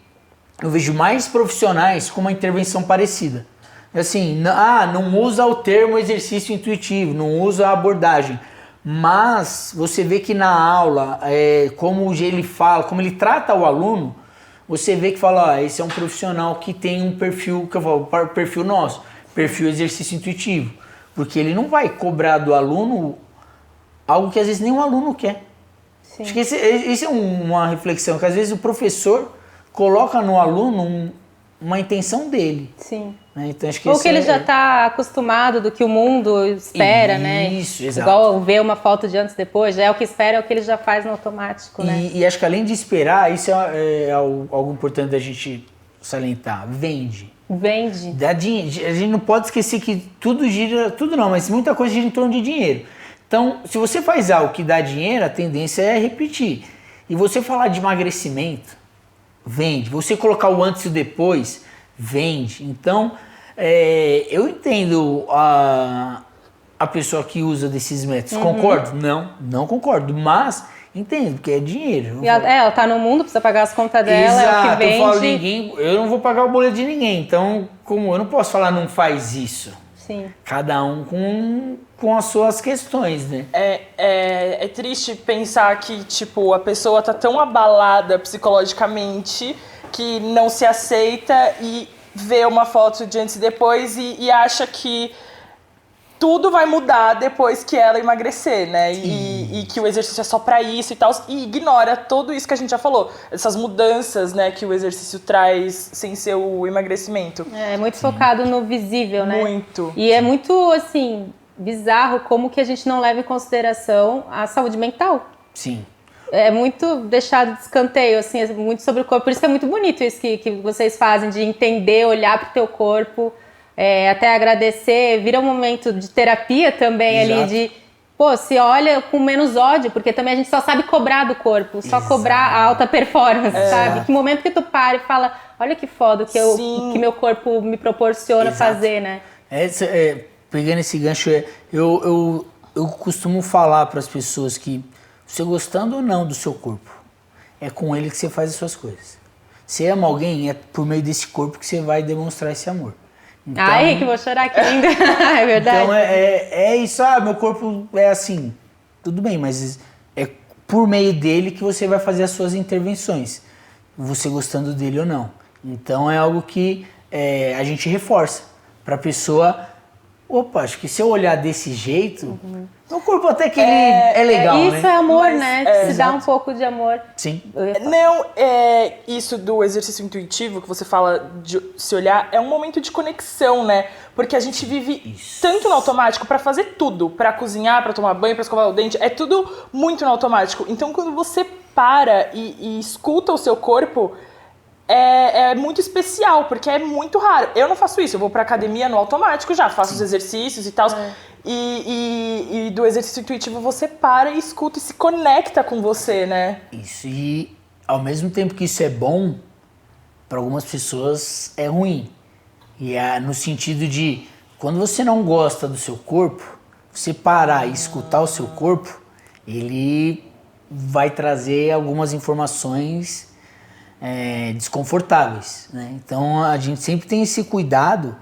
eu vejo mais profissionais com uma intervenção parecida. Assim, não usa o termo exercício intuitivo, não usa a abordagem, mas você vê que na aula, como ele fala, como ele trata o aluno, você vê que fala, esse é um profissional que tem um perfil, que eu falo, perfil nosso, perfil exercício intuitivo, porque ele não vai cobrar do aluno algo que às vezes nem o aluno quer. Sim. Acho que isso é uma reflexão, que às vezes o professor coloca no aluno uma intenção dele. Sim. Né? Então, acho que ou que ele já está acostumado do que o mundo espera, né? Isso, exato. Igual ver uma foto de antes e depois, já é o que espera, é o que ele já faz no automático, né? E acho que além de esperar, isso é algo importante da gente salientar. Vende. A gente não pode esquecer que tudo gira, tudo não, mas muita coisa gira em torno de dinheiro. Então, se você faz algo que dá dinheiro, a tendência é repetir. E você falar de emagrecimento, vende. Você colocar o antes e o depois, vende. Então, Eu entendo a pessoa que usa desses métodos. Concordo? Não concordo. Mas entendo, porque é dinheiro. E ela tá no mundo, precisa pagar as contas dela, Exato, é o que vende. eu falo, eu não vou pagar o boleto de ninguém. Então, como eu não posso falar não faz isso. Sim. Cada um com as suas questões, né? É triste pensar que, tipo, a pessoa tá tão abalada psicologicamente que não se aceita e vê uma foto de antes e depois e acha que tudo vai mudar depois que ela emagrecer, né? E que o exercício é só pra isso e tal. E ignora tudo isso que a gente já falou. Essas mudanças, né, que o exercício traz sem ser o emagrecimento. É muito focado no visível, né? Muito. E é muito, assim, bizarro como que a gente não leva em consideração a saúde mental. Sim. É muito deixado de escanteio, assim, é muito sobre o corpo. Por isso que é muito bonito isso que vocês fazem, de entender, olhar pro teu corpo, até agradecer. Vira um momento de terapia também. Exato. Ali, de, se olha com menos ódio, porque também a gente só sabe cobrar do corpo, só cobrar a alta performance, sabe? Que momento que tu para e fala, olha que foda que meu corpo me proporciona fazer, né? Pegando esse gancho, eu costumo falar para as pessoas que você gostando ou não do seu corpo, é com ele que você faz as suas coisas. Se ama alguém, é por meio desse corpo que você vai demonstrar esse amor. Então, ai, que vou chorar aqui ainda. É verdade. Então é isso, meu corpo é assim. Tudo bem, mas é por meio dele que você vai fazer as suas intervenções. Você gostando dele ou não. Então é algo que a gente reforça para a pessoa. Opa, acho que se eu olhar desse jeito, o corpo até que ele é legal, isso, né? Isso é amor, mas, né? Se dá um pouco de amor. Sim. Não, isso do exercício intuitivo que você fala de se olhar, é um momento de conexão, né? Porque a gente vive tanto no automático para fazer tudo, para cozinhar, para tomar banho, para escovar o dente, é tudo muito no automático. Então quando você para e escuta o seu corpo, é muito especial, porque é muito raro. Eu não faço isso, eu vou pra academia no automático já, faço os exercícios e tal. E do exercício intuitivo você para e escuta e se conecta com você, né? Isso, e ao mesmo tempo que isso é bom, para algumas pessoas é ruim. E é no sentido de, quando você não gosta do seu corpo, você parar e escutar o seu corpo, ele vai trazer algumas informações desconfortáveis, né? Então a gente sempre tem esse cuidado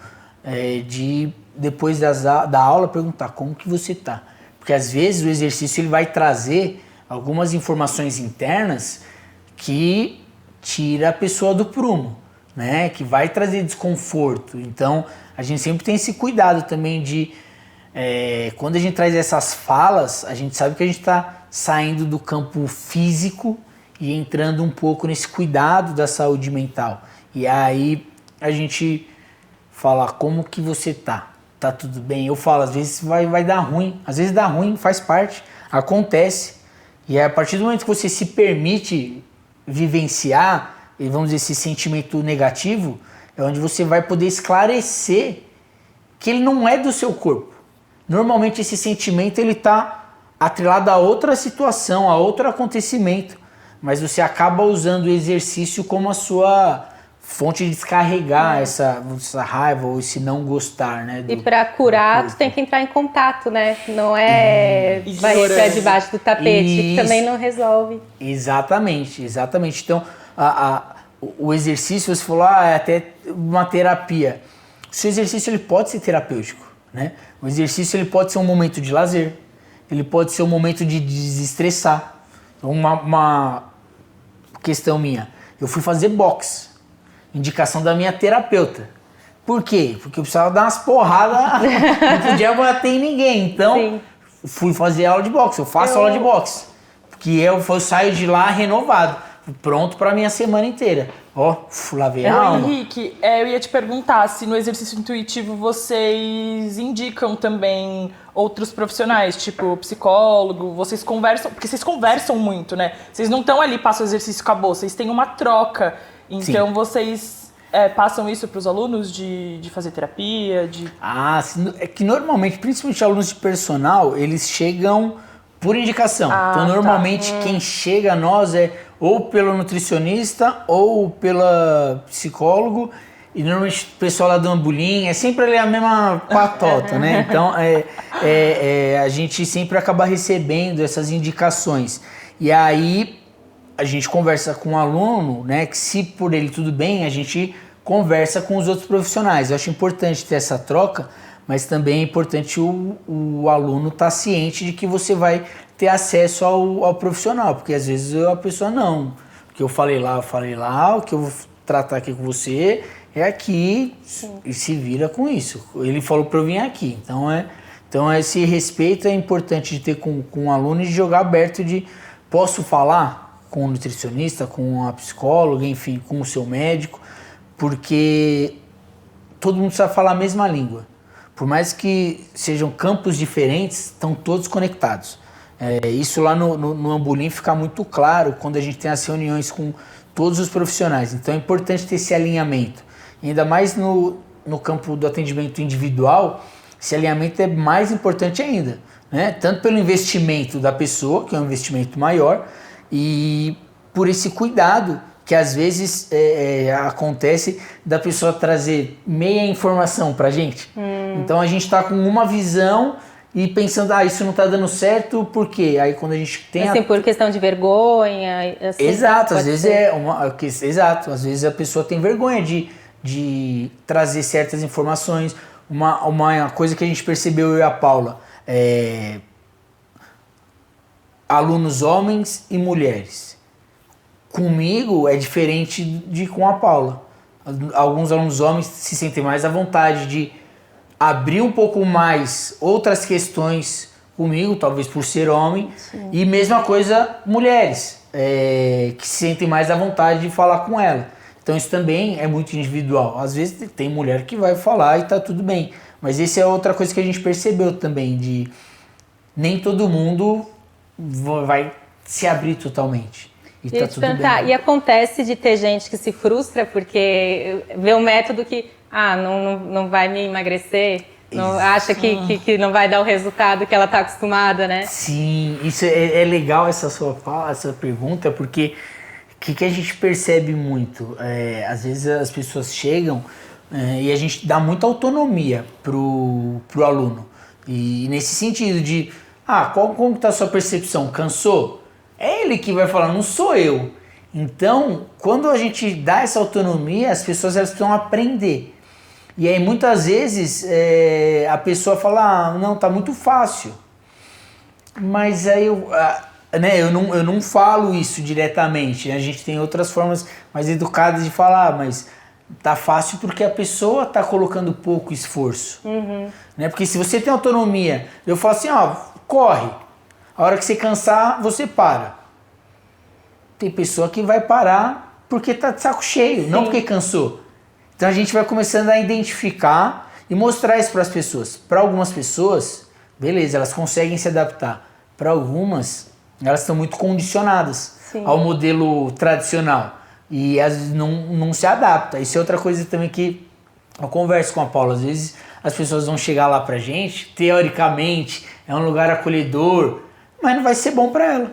de depois da aula perguntar como que você tá, porque às vezes o exercício ele vai trazer algumas informações internas que tira a pessoa do prumo, né? Que vai trazer desconforto. Então a gente sempre tem esse cuidado também de quando a gente traz essas falas, a gente sabe que a gente está saindo do campo físico e entrando um pouco nesse cuidado da saúde mental. E aí a gente fala, como que você tá? Tá tudo bem? Eu falo, às vezes vai dar ruim. Às vezes dá ruim, faz parte, acontece. E é a partir do momento que você se permite vivenciar, vamos dizer, esse sentimento negativo, é onde você vai poder esclarecer que ele não é do seu corpo. Normalmente esse sentimento ele tá atrelado a outra situação, a outro acontecimento. Mas você acaba usando o exercício como a sua fonte de descarregar essa raiva ou esse não gostar, né? E para curar, tu tem que entrar em contato, né? Não vai para debaixo do tapete, que também não resolve. Exatamente. Então, o exercício, você falou, é até uma terapia. O seu exercício ele pode ser terapêutico, né? O exercício ele pode ser um momento de lazer, ele pode ser um momento de desestressar. Uma questão minha, eu fui fazer boxe, indicação da minha terapeuta. Por quê? Porque eu precisava dar umas porradas, não podia bater em ninguém. Então, fui fazer aula de boxe, eu faço aula de boxe. Porque eu saio de lá renovado, pronto para minha semana inteira. Lavei a alma. Henrique, eu ia te perguntar se no exercício intuitivo vocês indicam também outros profissionais, tipo psicólogo, vocês conversam, porque vocês conversam muito, né? Vocês não estão ali, passam o exercício, acabou, vocês têm uma troca. Então vocês passam isso para os alunos de fazer terapia? É que normalmente, principalmente alunos de personal, eles chegam por indicação. Então normalmente quem chega a nós é ou pelo nutricionista ou pelo psicólogo, E normalmente o pessoal lá do Ambulim é sempre ali a mesma patota, né? Então a gente sempre acaba recebendo essas indicações. E aí a gente conversa com o aluno, né? Que se por ele tudo bem, a gente conversa com os outros profissionais. Eu acho importante ter essa troca, mas também é importante o aluno estar ciente de que você vai ter acesso ao profissional, porque às vezes a pessoa não. Porque eu falei lá, o que eu vou tratar aqui com você é aqui. Sim. E se vira com isso. Ele falou para eu vir aqui. Então esse respeito é importante de ter com o aluno e de jogar aberto de posso falar com o nutricionista, com a psicóloga, enfim, com o seu médico, porque todo mundo sabe falar a mesma língua. Por mais que sejam campos diferentes, estão todos conectados. Isso lá no Ambulim fica muito claro quando a gente tem as reuniões com todos os profissionais. Então é importante ter esse alinhamento. E ainda mais no campo do atendimento individual, esse alinhamento é mais importante ainda, né? Tanto pelo investimento da pessoa, que é um investimento maior, e por esse cuidado que às vezes acontece da pessoa trazer meia informação pra gente. Então a gente tá com uma visão e pensando, isso não tá dando certo, por quê? Aí quando a gente tem... Assim, por questão de vergonha... Assim, exato, às vezes exato, às vezes a pessoa tem vergonha de trazer certas informações. Uma coisa que a gente percebeu, eu e a Paula, alunos homens e mulheres. Comigo é diferente de com a Paula. Alguns alunos homens se sentem mais à vontade de abrir um pouco mais outras questões comigo, talvez por ser homem. Sim. E mesma coisa mulheres, que se sentem mais à vontade de falar com ela. Então isso também é muito individual. Às vezes tem mulher que vai falar e tá tudo bem. Mas essa é outra coisa que a gente percebeu também, de nem todo mundo vai se abrir totalmente. E tá tudo bem. E acontece de ter gente que se frustra porque vê um método que não vai me emagrecer, não, acha que não vai dar o resultado que ela está acostumada, né? Sim, isso é legal essa pergunta, porque o que a gente percebe muito? Às vezes as pessoas chegam e a gente dá muita autonomia pro aluno. E nesse sentido de, como está a sua percepção? Cansou? É ele que vai falar, não sou eu. Então, quando a gente dá essa autonomia, as pessoas elas precisam aprender. E aí muitas vezes a pessoa fala, não, tá muito fácil. Mas aí eu não falo isso diretamente. A gente tem outras formas mais educadas de falar, mas tá fácil porque a pessoa tá colocando pouco esforço. Né? Porque se você tem autonomia, eu falo assim, corre. A hora que você cansar, você para. Tem pessoa que vai parar porque tá de saco cheio, não porque cansou. Então a gente vai começando a identificar e mostrar isso para as pessoas. Para algumas pessoas, beleza, elas conseguem se adaptar. Para algumas, elas estão muito condicionadas ao modelo tradicional. E às não se adapta. Isso é outra coisa também que eu converso com a Paula. Às vezes as pessoas vão chegar lá pra gente, teoricamente, é um lugar acolhedor, mas não vai ser bom para ela.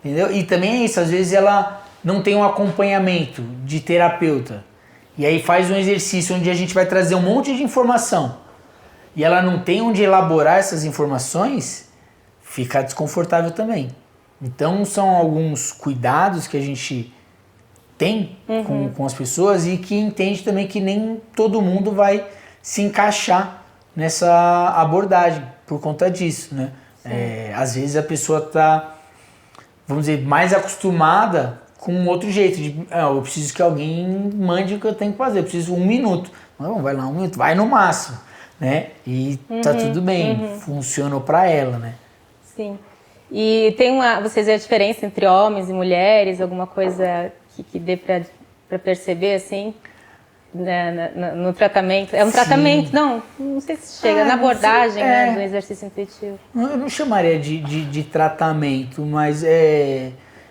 Entendeu? E também é isso, às vezes ela não tem um acompanhamento de terapeuta. E aí faz um exercício onde a gente vai trazer um monte de informação. E ela não tem onde elaborar essas informações, fica desconfortável também. Então são alguns cuidados que a gente tem com as pessoas e que entende também que nem todo mundo vai se encaixar nessa abordagem por conta disso, né? Às vezes a pessoa está, vamos dizer, mais acostumada com um outro jeito de, eu preciso que alguém mande o que eu tenho que fazer, eu preciso 1 minuto. Não, vai lá 1 minuto, vai no máximo, né? E tá tudo bem, funcionou para ela, né? Sim. E vocês veem a diferença entre homens e mulheres, alguma coisa que dê para perceber, assim, né, no tratamento? É um tratamento, não sei se chega, na abordagem, né, do exercício intuitivo. Eu não chamaria de tratamento, mas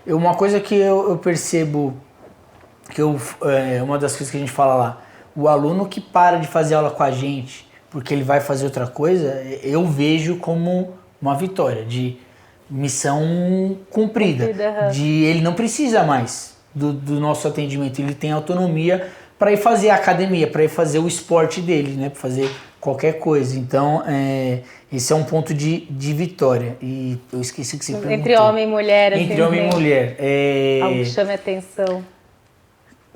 uma coisa que eu percebo, uma das coisas que a gente fala lá, o aluno que para de fazer aula com a gente porque ele vai fazer outra coisa, eu vejo como uma vitória, de missão cumprida. De ele não precisa mais do nosso atendimento, ele tem autonomia para ir fazer a academia, para ir fazer o esporte dele, né? Para fazer qualquer coisa. Então, esse é um ponto de vitória. E eu esqueci que você perguntou. Entre homem e mulher. Assim, Entre homem e mulher. Algo que chame a atenção.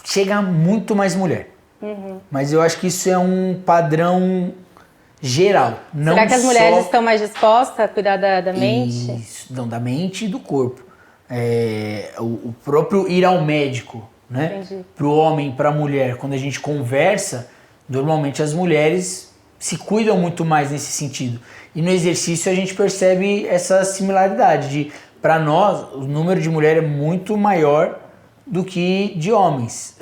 Chega muito mais mulher. Mas eu acho que isso é um padrão geral. Não Será que as mulheres só... estão mais dispostas a cuidar da mente? Isso, não, da mente e do corpo. O próprio ir ao médico, né? Para o homem, para a mulher, quando a gente conversa, normalmente as mulheres se cuidam muito mais nesse sentido. E no exercício a gente percebe essa similaridade para nós, o número de mulheres é muito maior do que de homens.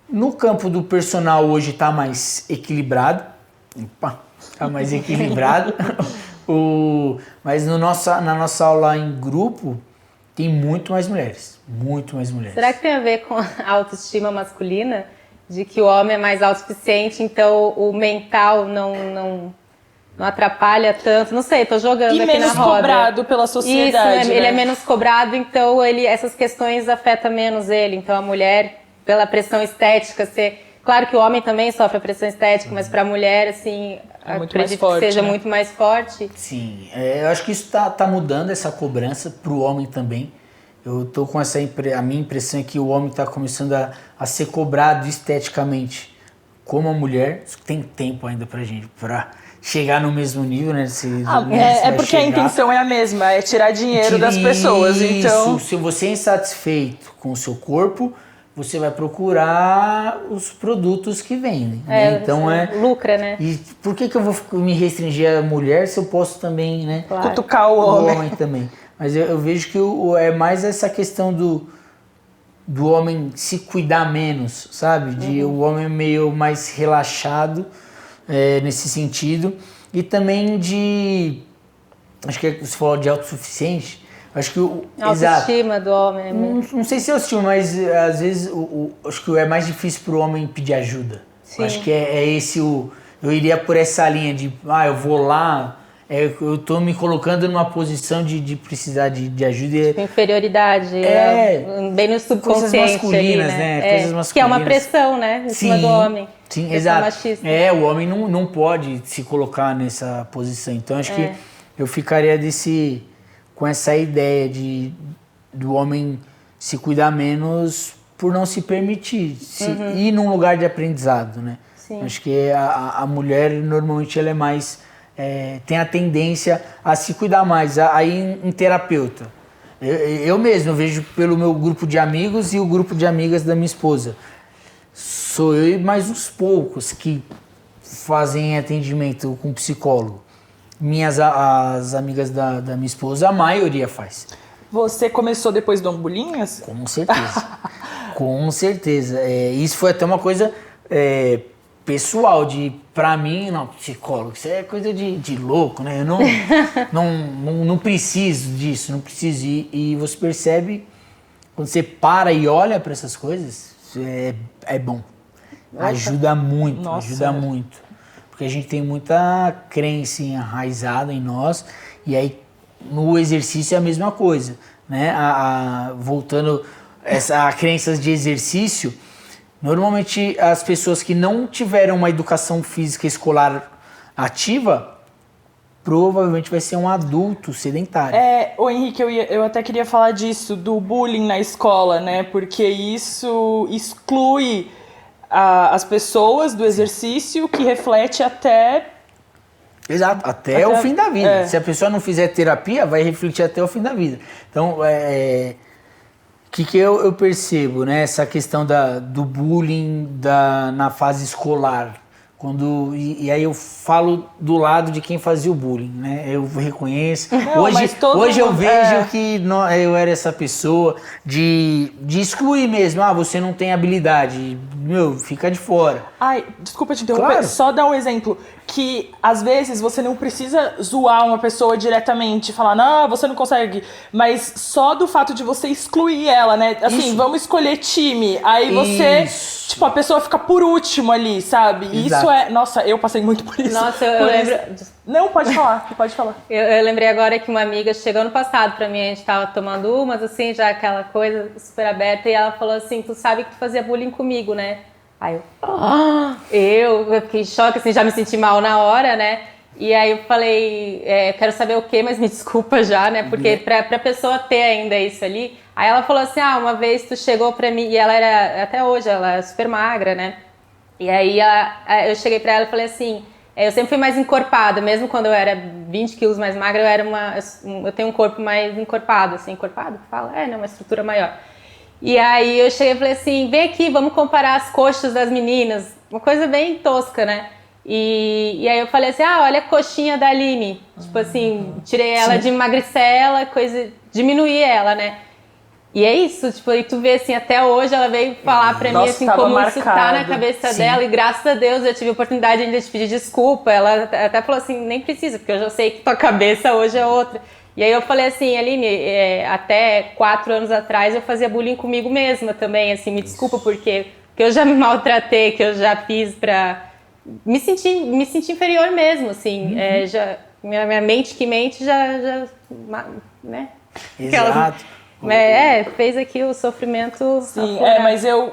No campo do personal hoje está mais equilibrado. Está mais equilibrado. Mas na nossa aula em grupo tem muito mais mulheres. Muito mais mulheres. Será que tem a ver com a autoestima masculina? De que o homem é mais autossuficiente, então o mental não atrapalha tanto. Não sei, tô jogando aqui na roda. E menos cobrado pela sociedade. Isso, né? Ele é menos cobrado, então essas questões afetam menos ele. Então a mulher, pela pressão estética, claro que o homem também sofre a pressão estética, mas para a mulher, assim, acredito que seja muito mais forte. Sim, eu acho que isso tá mudando, essa cobrança para o homem também. Eu tô com a minha impressão é que o homem está começando a ser cobrado esteticamente como a mulher. Isso tem tempo ainda pra gente, pra chegar no mesmo nível, né? Porque a intenção é a mesma, é tirar dinheiro das pessoas. Então, se você é insatisfeito com o seu corpo, você vai procurar os produtos que vendem. Né? Então lucra, né? E por que eu vou me restringir à mulher se eu posso também, né? Claro. Cutucar o homem também. Mas eu vejo que é mais essa questão do homem se cuidar menos, sabe? O homem meio mais relaxado nesse sentido. E também acho que você falou de autossuficiente. Acho que a autoestima do homem. Não sei se é autoestima, mas às vezes acho que é mais difícil para o homem pedir ajuda. Acho que é esse eu iria por essa linha de, eu vou lá... eu tô me colocando numa posição de precisar de ajuda. Tipo, inferioridade, bem no subconsciente. Coisas masculinas, ali, né? Coisas masculinas. Que é uma pressão, né? Em cima do homem. Sim, exato. Machista. O homem não pode se colocar nessa posição. Então, acho que eu ficaria com essa ideia do homem se cuidar menos por não se permitir. Ir num lugar de aprendizado, né? Sim. Acho que a mulher, normalmente, ela é mais... tem a tendência a se cuidar mais, a ir em terapeuta. Eu mesmo, eu vejo pelo meu grupo de amigos e o grupo de amigas da minha esposa. Sou eu e mais uns poucos que fazem atendimento com psicólogo. As amigas da minha esposa, a maioria faz. Você começou depois do Ambulinhas? Com certeza. Com certeza. Isso foi até uma coisa... pessoal, pra mim, não, psicólogo, isso é coisa de louco, né? Eu não preciso disso, não preciso. E você percebe, quando você para e olha para essas coisas, é bom. Nossa. Ajuda muito, Nossa. ajuda muito. Porque a gente tem muita crença enraizada em nós, e aí no exercício é a mesma coisa, né? Voltando a crenças de exercício, normalmente as pessoas que não tiveram uma educação física escolar ativa, provavelmente vai ser um adulto sedentário. Ô Henrique, eu até queria falar disso, do bullying na escola, né? Porque isso exclui as pessoas do exercício, que reflete até... Exato, até o fim da vida. Se a pessoa não fizer terapia, vai refletir até o fim da vida. Então, que eu percebo, né? Essa questão do bullying na fase escolar. E aí eu falo do lado de quem fazia o bullying, né? Eu reconheço. Hoje eu vejo que eu era essa pessoa de excluir mesmo. Você não tem habilidade. Fica de fora. Ai, desculpa te interromper. Claro. Só dar um exemplo. Que às vezes você não precisa zoar uma pessoa diretamente, falar, não, você não consegue. Mas só do fato de você excluir ela, né? Assim, Isso. Vamos escolher time. Aí você, a pessoa fica por último ali, sabe? Exato. Nossa, eu passei muito por isso. Nossa, eu lembro... Não, pode falar, pode falar. Eu lembrei agora que uma amiga chegou no passado pra mim, a gente tava tomando umas, assim, já aquela coisa super aberta, e ela falou assim, tu sabe que tu fazia bullying comigo, né? Aí eu fiquei em choque, assim, já me senti mal na hora, né? E aí eu falei, quero saber o quê, mas me desculpa já, né? Porque pra pessoa ter ainda isso ali. Aí ela falou assim, uma vez tu chegou pra mim, e ela era, até hoje, ela é super magra, né? E aí eu cheguei pra ela e falei assim, eu sempre fui mais encorpada, mesmo quando eu era 20 quilos mais magra, eu tenho um corpo mais encorpado, assim, encorpado? Fala? Né, uma estrutura maior. E aí eu cheguei e falei assim, vem aqui, vamos comparar as coxas das meninas, uma coisa bem tosca, né? E aí eu falei assim, olha a coxinha da Aline, tipo assim, tirei ela de magricela, diminuí ela, né? E é isso, tipo, e tu vê assim, até hoje ela veio falar pra mim assim, como marcado. isso tá na cabeça dela, e graças a Deus eu tive a oportunidade ainda de pedir desculpa. Ela até falou assim, nem precisa, porque eu já sei que tua cabeça hoje é outra. E aí eu falei assim, Aline, até 4 anos atrás eu fazia bullying comigo mesma também, assim, me desculpa porque eu já me maltratei, que eu já fiz pra me sentir inferior mesmo, assim, minha mente que mente já né? Exato. Fez aqui o sofrimento. Sim, mas eu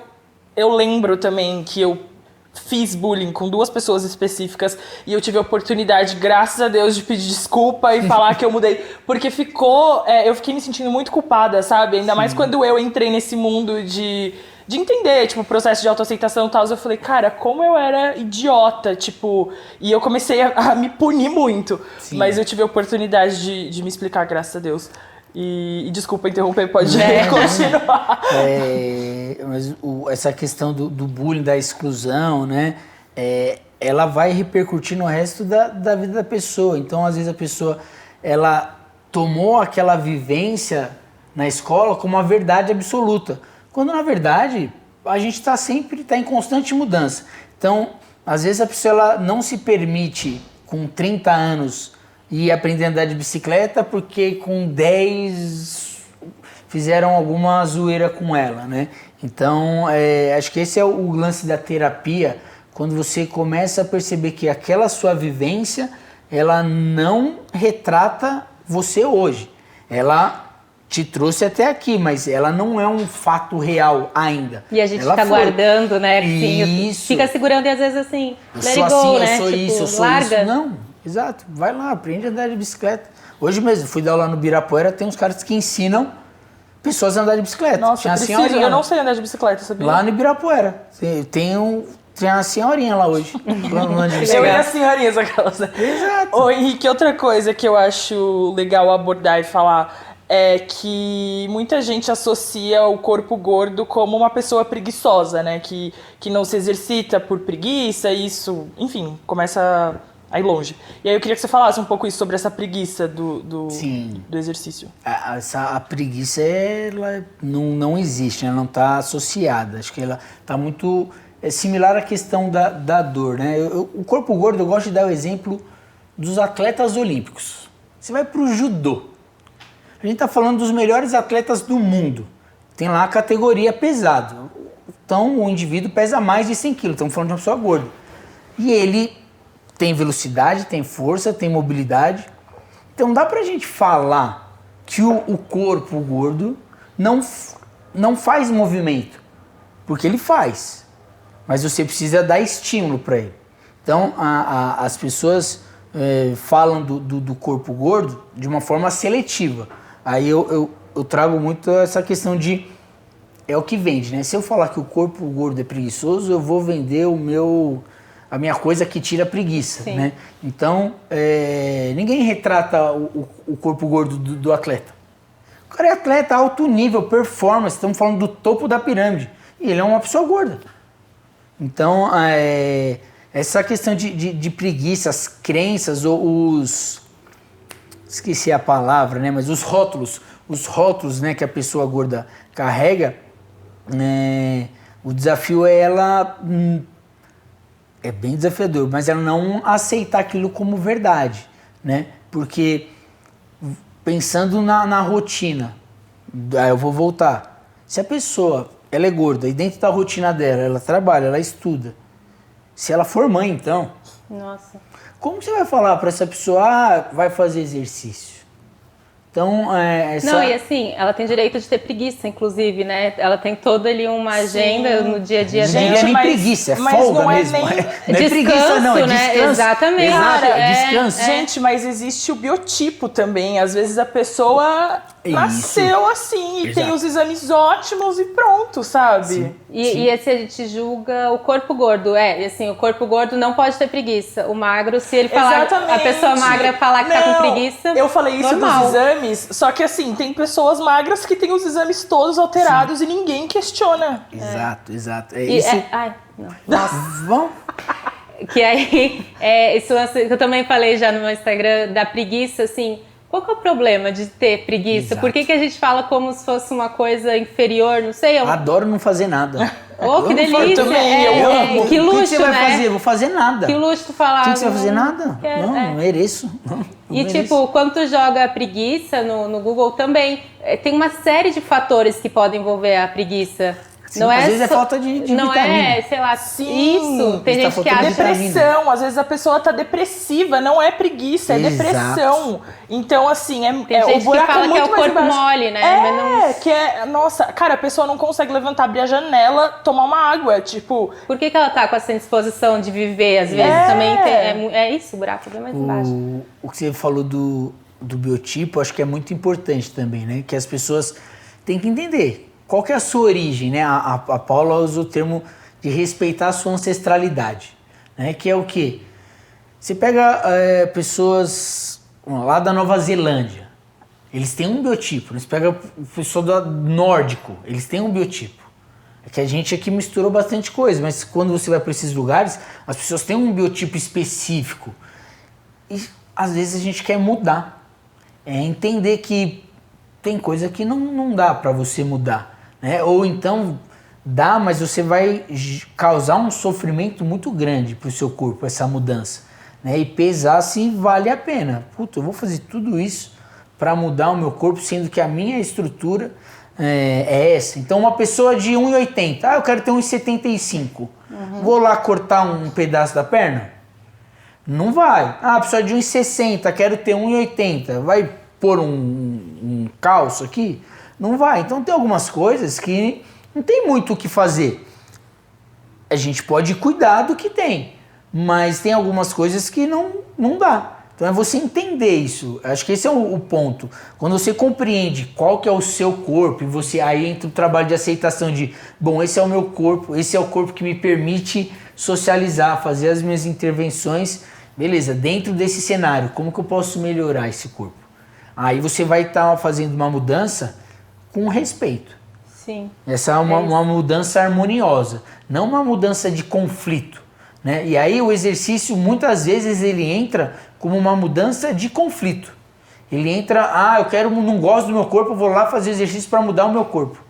lembro também que eu fiz bullying com 2 pessoas específicas e eu tive a oportunidade, graças a Deus, de pedir desculpa e falar que eu mudei. Porque eu fiquei me sentindo muito culpada, sabe? Ainda mais quando eu entrei nesse mundo de entender, tipo, o processo de autoaceitação e tal. Eu falei, cara, como eu era idiota, tipo... E eu comecei a me punir muito. Sim. Mas eu tive a oportunidade de me explicar, graças a Deus. E desculpa interromper, pode continuar. Mas essa questão do bullying, da exclusão, né? Ela vai repercutir no resto da vida da pessoa. Então, às vezes, a pessoa ela tomou aquela vivência na escola como uma verdade absoluta. Quando, na verdade, a gente está em constante mudança. Então, às vezes, a pessoa ela não se permite, com 30 anos... e aprender a andar de bicicleta porque com 10 fizeram alguma zoeira com ela, né? Então, acho que esse é o lance da terapia, quando você começa a perceber que aquela sua vivência, ela não retrata você hoje. Ela te trouxe até aqui, mas ela não é um fato real ainda. E a gente fica guardando, né? Isso. Fica segurando e às vezes assim, eu let sou it go, assim, né? eu sou isso, eu sou larga. isso. Não. Exato, vai lá, aprende a andar de bicicleta. Hoje mesmo, fui dar aula no Ibirapuera, tem uns caras que ensinam pessoas a andar de bicicleta. Nossa, eu não sei andar de bicicleta, sabia? Lá no Ibirapuera. Tem uma senhorinha lá hoje. Eu e as senhorinhas, aquelas. Exato. Ô, Henrique, outra coisa que eu acho legal abordar e falar é que muita gente associa o corpo gordo como uma pessoa preguiçosa, né? Que não se exercita por preguiça, isso, enfim, começa a ir longe. E aí eu queria que você falasse um pouco isso sobre essa preguiça do exercício. A preguiça ela não existe, ela não está associada. Acho que ela está muito similar à questão da dor, né? O corpo gordo, eu gosto de dar o exemplo dos atletas olímpicos. Você vai para o judô. A gente está falando dos melhores atletas do mundo. Tem lá a categoria pesado. Então o indivíduo pesa mais de 100 quilos. Estamos falando de uma pessoa gorda. E ele tem velocidade, tem força, tem mobilidade. Então dá pra gente falar que o corpo gordo não faz movimento. Porque ele faz. Mas você precisa dar estímulo para ele. Então as pessoas falam do corpo gordo de uma forma seletiva. Aí eu trago muito essa questão de... É o que vende, né? Se eu falar que o corpo gordo é preguiçoso, eu vou vender a minha coisa que tira a preguiça, sim, né? Então, ninguém retrata o corpo gordo do atleta. O cara é atleta, alto nível, performance, estamos falando do topo da pirâmide. E ele é uma pessoa gorda. Então, essa questão de preguiça, as crenças, ou esqueci a palavra, né? Mas os rótulos, né, que a pessoa gorda carrega, o desafio é ela... É bem desafiador, mas ela não aceitar aquilo como verdade, né? Porque pensando na rotina, aí eu vou voltar. Se a pessoa ela é gorda e dentro da rotina dela, ela trabalha, ela estuda. Se ela for mãe, então, Nossa. Como você vai falar para essa pessoa, vai fazer exercício? Então, Não, e assim, ela tem direito de ter preguiça, inclusive, né? Ela tem toda ali uma agenda no dia a dia Não dela. é nem preguiça, é folga não é mesmo. nem- Não é Descanso, preguiça, não, é né? descanso. Exatamente. Exato, Cara, descanso. Gente, mas existe o biotipo também. Às vezes a pessoa Isso. nasceu assim e Exato. tem os exames ótimos e pronto, sabe? Sim. E se a gente julga o corpo gordo, e assim, o corpo gordo não pode ter preguiça. O magro, se ele falar, Exatamente. a pessoa magra falar que tá com Não, preguiça, eu falei isso normal. dos exames, só que assim, tem pessoas magras que têm os exames todos alterados e ninguém questiona. Exato. Ai, não. Nossa. Vamos? Que aí, isso que eu também falei já no meu Instagram, da preguiça, assim, qual que é o problema de ter preguiça? Exato. Por que a gente fala como se fosse uma coisa inferior, não sei? Adoro não fazer nada. Oh, que Eu não faço- delícia! também, eu amo. Que luxo, O que você vai né? fazer? Vou fazer nada. Que luxo tu falar. O que você vai fazer? Nada? Não mereço. Não E mereço. tipo, quando tu joga preguiça no Google também, tem uma série de fatores que podem envolver a preguiça. Sim, às vezes é falta de não vitamina. sei lá, Sim, isso. Tem tá gente que faltando acha Depressão, às vezes a pessoa tá depressiva, não é preguiça, é Exato. depressão. Então, assim, Tem o gente que buraco fala é que é muito o mais corpo embaixo. mole, né? Mas não- Que é, nossa, cara, a pessoa não consegue levantar, abrir a janela, tomar uma água, tipo, Por que ela tá com essa indisposição de viver? Às vezes também é isso, o buraco é bem mais embaixo. O que você falou do biotipo, acho que é muito importante também, né? Que as pessoas têm que entender qual que é a sua origem, né? A Paula usa o termo de respeitar a sua ancestralidade, né? Que é o quê? Você pega pessoas lá da Nova Zelândia, eles têm um biotipo. Você pega o pessoal do nórdico, eles têm um biotipo. É que a gente aqui misturou bastante coisa, mas quando você vai para esses lugares, as pessoas têm um biotipo específico. E às vezes a gente quer mudar. Entender que tem coisa que não dá para você mudar, né? Ou então dá, mas você vai causar um sofrimento muito grande para o seu corpo, essa mudança, né? E pesar se vale a pena. Puta, eu vou fazer tudo isso para mudar o meu corpo, sendo que a minha estrutura é essa. Então uma pessoa de 1,80, eu quero ter 1,75. Vou lá cortar um pedaço da perna? Não vai. A pessoa de 1,60, quero ter 1,80. Vai pôr um calço aqui? Não vai. Então tem algumas coisas que não tem muito o que fazer. A gente pode cuidar do que tem, mas tem algumas coisas que não dá. Então é você entender isso. Acho que esse é o ponto. Quando você compreende qual que é o seu corpo, e você aí entra o trabalho de aceitação de, bom, esse é o meu corpo, esse é o corpo que me permite socializar, fazer as minhas intervenções. Beleza, dentro desse cenário, como que eu posso melhorar esse corpo? Aí você vai estar fazendo uma mudança com respeito. Sim. Essa é uma mudança harmoniosa, não uma mudança de conflito, né? E aí o exercício, muitas vezes, ele entra como uma mudança de conflito. Ele entra, não gosto do meu corpo, eu vou lá fazer exercício para mudar o meu corpo.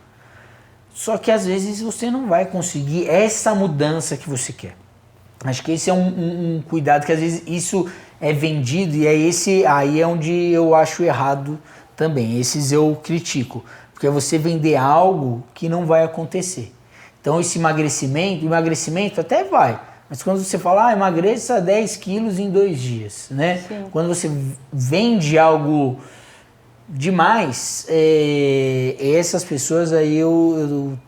Só que às vezes você não vai conseguir essa mudança que você quer. Acho que esse é um cuidado, que às vezes isso é vendido, e aí é onde eu acho errado também. Esses eu critico, porque é você vender algo que não vai acontecer. Então esse emagrecimento até vai, mas quando você fala, emagreça 10 quilos em 2 dias, né? Sim. Quando você vende algo demais, essas pessoas aí eu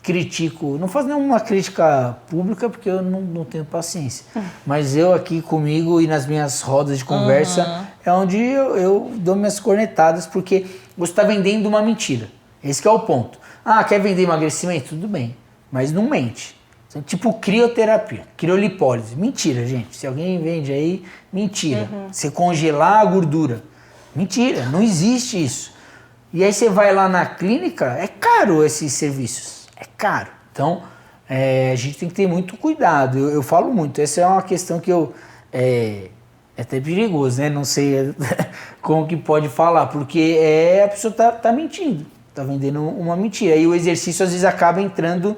critico, não faço nenhuma crítica pública porque eu não tenho paciência, mas eu aqui comigo e nas minhas rodas de conversa é onde eu dou minhas cornetadas, porque você está vendendo uma mentira. Esse que é o ponto. Quer vender emagrecimento? Tudo bem, mas não mente. Então, tipo crioterapia, criolipólise. Mentira, gente. Se alguém vende aí, mentira. Você congelar a gordura. Mentira, não existe isso. E aí você vai lá na clínica, é caro esses serviços. É caro. Então, a gente tem que ter muito cuidado. Eu falo muito. Essa é uma questão que é até perigoso, né? Não sei como que pode falar, porque a pessoa tá mentindo. Tá vendendo uma mentira. E o exercício, às vezes, acaba entrando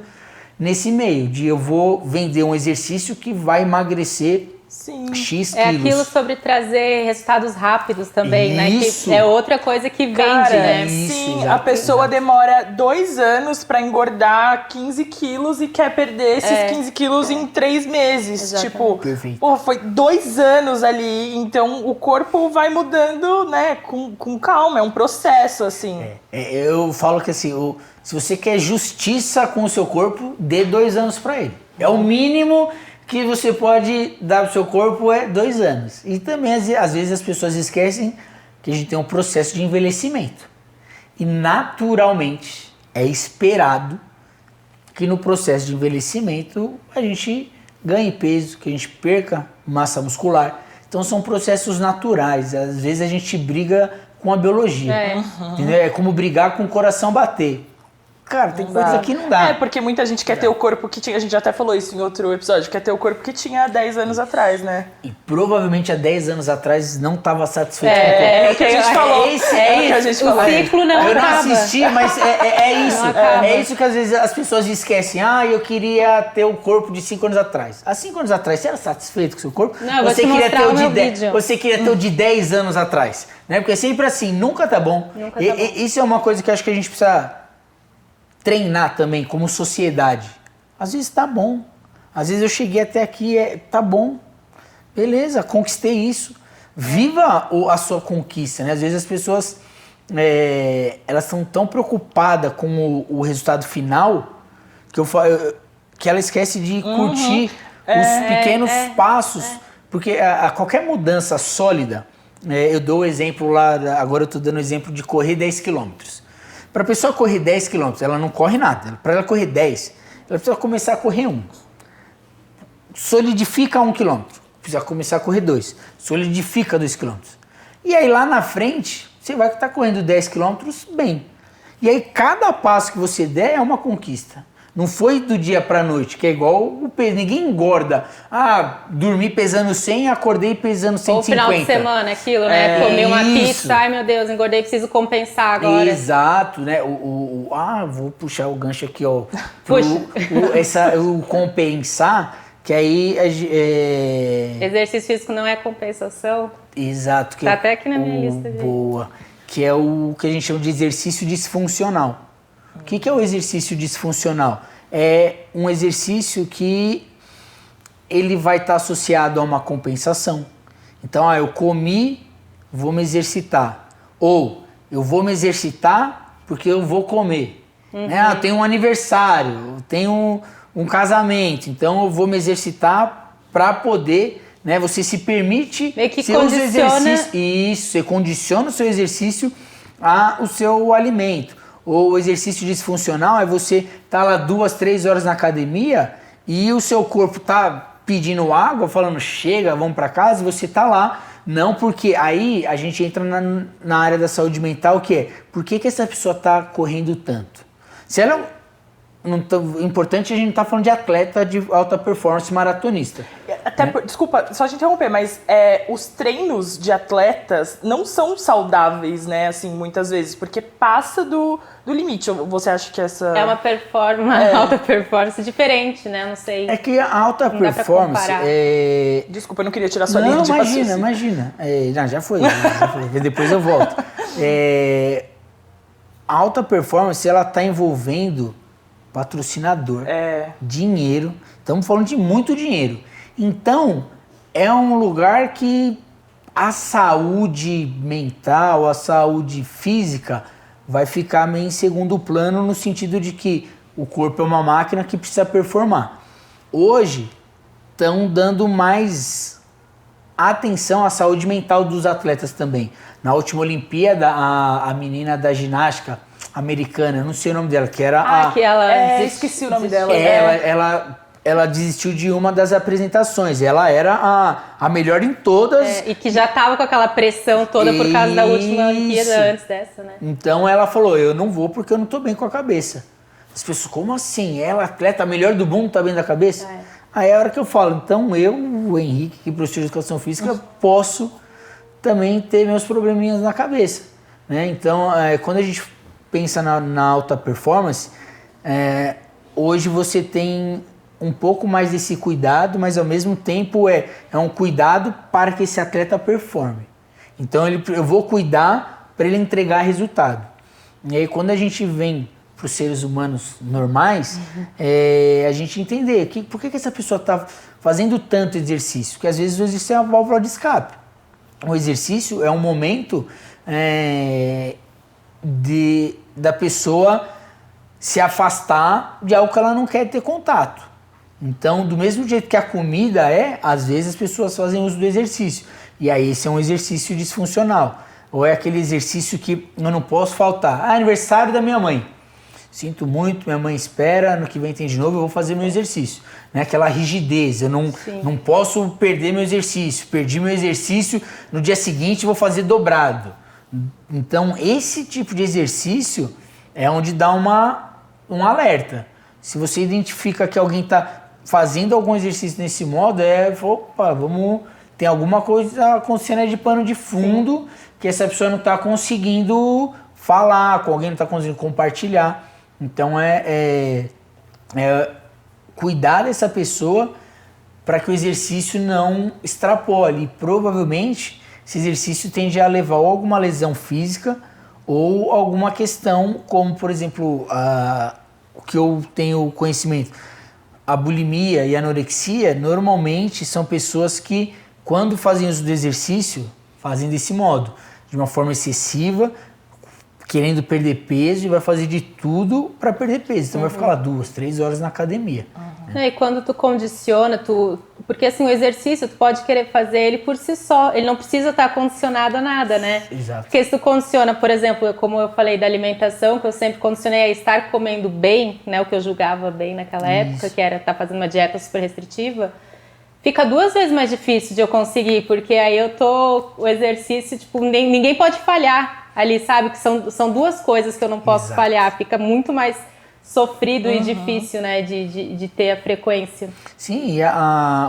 nesse meio de eu vou vender um exercício que vai emagrecer Sim. X quilos. É aquilo sobre trazer resultados rápidos também, Isso. né? Que é outra coisa que vende, Cara, né? Isso, sim, exato, a pessoa exato. demora 2 anos pra engordar 15 quilos e quer perder esses 15 quilos em 3 meses. Exatamente. Tipo, Perfeito. porra, foi 2 anos ali, então o corpo vai mudando, né, com calma, é um processo, assim. Eu falo que assim, se você quer justiça com o seu corpo, dê 2 anos pra ele. É o mínimo que você pode dar pro seu corpo, é 2 anos. E também, às vezes, as pessoas esquecem que a gente tem um processo de envelhecimento. E naturalmente é esperado que no processo de envelhecimento a gente ganhe peso, que a gente perca massa muscular. Então são processos naturais. Às vezes a gente briga com a biologia. Entendeu? É como brigar com o coração bater. Cara, tem coisa que não dá. É, porque muita gente quer ter o corpo que tinha, a gente já até falou isso em outro episódio, quer ter o corpo que tinha há 10 anos atrás, né? E provavelmente há 10 anos atrás não estava satisfeito com o corpo. É o que a gente falou. Esse, É o que a gente falou. O ciclo não Eu não acaba. assisti, mas é isso. Não acaba. É isso que às vezes as pessoas esquecem. Ah, eu queria ter o corpo de 5 anos atrás. Há 5 anos atrás, você era satisfeito com o seu corpo? Não, eu vou te queria ter mostrar o o de meu 10, vídeo. você queria ter o de 10 anos atrás. Né? Porque é sempre assim, nunca tá bom. Nunca tá bom. Isso é uma coisa que eu acho que a gente precisa treinar também como sociedade. Às vezes tá bom. Às vezes eu cheguei até aqui, tá bom. Beleza, conquistei isso. Viva a sua conquista, né? Às vezes as pessoas elas estão tão preocupadas com o resultado final que ela esquece de curtir os pequenos passos. Porque a qualquer mudança sólida, eu dou o exemplo lá, agora eu estou dando o exemplo de correr 10 quilômetros. Para a pessoa correr 10 km, ela não corre nada. Para ela correr 10, ela precisa começar a correr 1. Solidifica 1 km. Precisa começar a correr 2. Solidifica 2 km. E aí lá na frente, você vai estar correndo 10 km bem. E aí cada passo que você der é uma conquista. Não foi do dia pra noite, que é igual o peso. Ninguém engorda. Ah, dormi pesando 100, acordei pesando 150. Ou final de semana, aquilo, né? Comer uma isso. pizza, ai meu Deus, engordei, preciso compensar agora. Exato, né? Vou puxar o gancho aqui, ó. Puxa. O compensar, que aí... Exercício físico não é compensação. Exato. Que Tá até aqui na minha lista, gente. Boa. Que é o que a gente chama de exercício disfuncional. O que é o exercício disfuncional? É um exercício que ele vai estar associado a uma compensação. Então, eu comi, vou me exercitar. Ou eu vou me exercitar porque eu vou comer. Né? Eu tenho um aniversário, eu tenho um casamento, então eu vou me exercitar para poder... Né? Você se permite meio que seus condiciona... exercícios. Isso, você condiciona o seu exercício ao seu alimento. O exercício disfuncional é você estar lá 2, 3 horas na academia e o seu corpo tá pedindo água, falando chega, vamos para casa, e você tá lá. Não, porque aí a gente entra na área da saúde mental, que é, por que essa pessoa tá correndo tanto? Se ela não tá, importante, a gente não tá falando de atleta de alta performance maratonista. Desculpa, só te interromper, mas os treinos de atletas não são saudáveis, né, assim, muitas vezes, porque passa do limite. Ou você acha que essa... É uma performance, alta performance diferente, né? Não sei. É que a alta Não dá pra performance comparar. Desculpa, eu não queria tirar sua linha de raciocínio. Imagina. Não, já foi. Depois eu volto. A alta performance, ela tá envolvendo patrocinador, dinheiro. Estamos falando de muito dinheiro. Então, é um lugar que a saúde mental, a saúde física vai ficar meio em segundo plano, no sentido de que o corpo é uma máquina que precisa performar. Hoje, estão dando mais atenção à saúde mental dos atletas também. Na última Olimpíada, a menina da ginástica americana, não sei o nome dela, que era que ela esqueci o nome dela. Ela desistiu de uma das apresentações. Ela era a melhor em todas. E que já tava com aquela pressão toda por causa da última Olimpíada antes dessa, né? Então ela falou, eu não vou porque eu não tô bem com a cabeça. As pessoas, como assim? Ela, atleta, a melhor do mundo, tá bem da cabeça? Aí é a hora que eu falo, então eu, o Henrique, que professor de educação física, posso também ter meus probleminhas na cabeça. Né? Então, quando a gente pensa na alta performance, hoje você tem um pouco mais desse cuidado, mas ao mesmo tempo é um cuidado para que esse atleta performe. Então eu vou cuidar para ele entregar resultado. E aí quando a gente vem para os seres humanos normais, a gente entender por que essa pessoa está fazendo tanto exercício. Porque às vezes o exercício é uma válvula de escape. O exercício é um momento da pessoa se afastar de algo que ela não quer ter contato. Então, do mesmo jeito que a comida às vezes as pessoas fazem uso do exercício. E aí esse é um exercício disfuncional. Ou é aquele exercício que eu não posso faltar. Aniversário da minha mãe. Sinto muito, minha mãe espera, ano que vem tem de novo, eu vou fazer meu exercício. Né? Aquela rigidez, eu não posso perder meu exercício. Perdi meu exercício, no dia seguinte vou fazer dobrado. Então, esse tipo de exercício é onde dá um alerta. Se você identifica que alguém está fazendo algum exercício nesse modo, opa, tem alguma coisa acontecendo aí de pano de fundo, que essa pessoa não está conseguindo falar, com alguém não está conseguindo compartilhar. Então cuidar dessa pessoa para que o exercício não extrapole. E provavelmente esse exercício tende a levar ou alguma lesão física ou alguma questão, como por exemplo, o que eu tenho conhecimento, a bulimia e a anorexia normalmente são pessoas que, quando fazem uso do exercício, fazem desse modo, de uma forma excessiva, querendo perder peso, e vai fazer de tudo para perder peso. Então vai ficar lá 2, 3 horas na academia. E quando tu condiciona, porque assim, o exercício, tu pode querer fazer ele por si só, ele não precisa estar condicionado a nada, né? Exato. Porque se tu condiciona, por exemplo, como eu falei da alimentação, que eu sempre condicionei a estar comendo bem, né, o que eu julgava bem naquela época, que era estar fazendo uma dieta super restritiva, fica 2 vezes mais difícil de eu conseguir, porque aí o exercício, tipo, ninguém pode falhar ali, sabe? Que são 2 coisas que eu não posso falhar, fica muito mais sofrido e difícil, né, de ter a frequência. Sim, e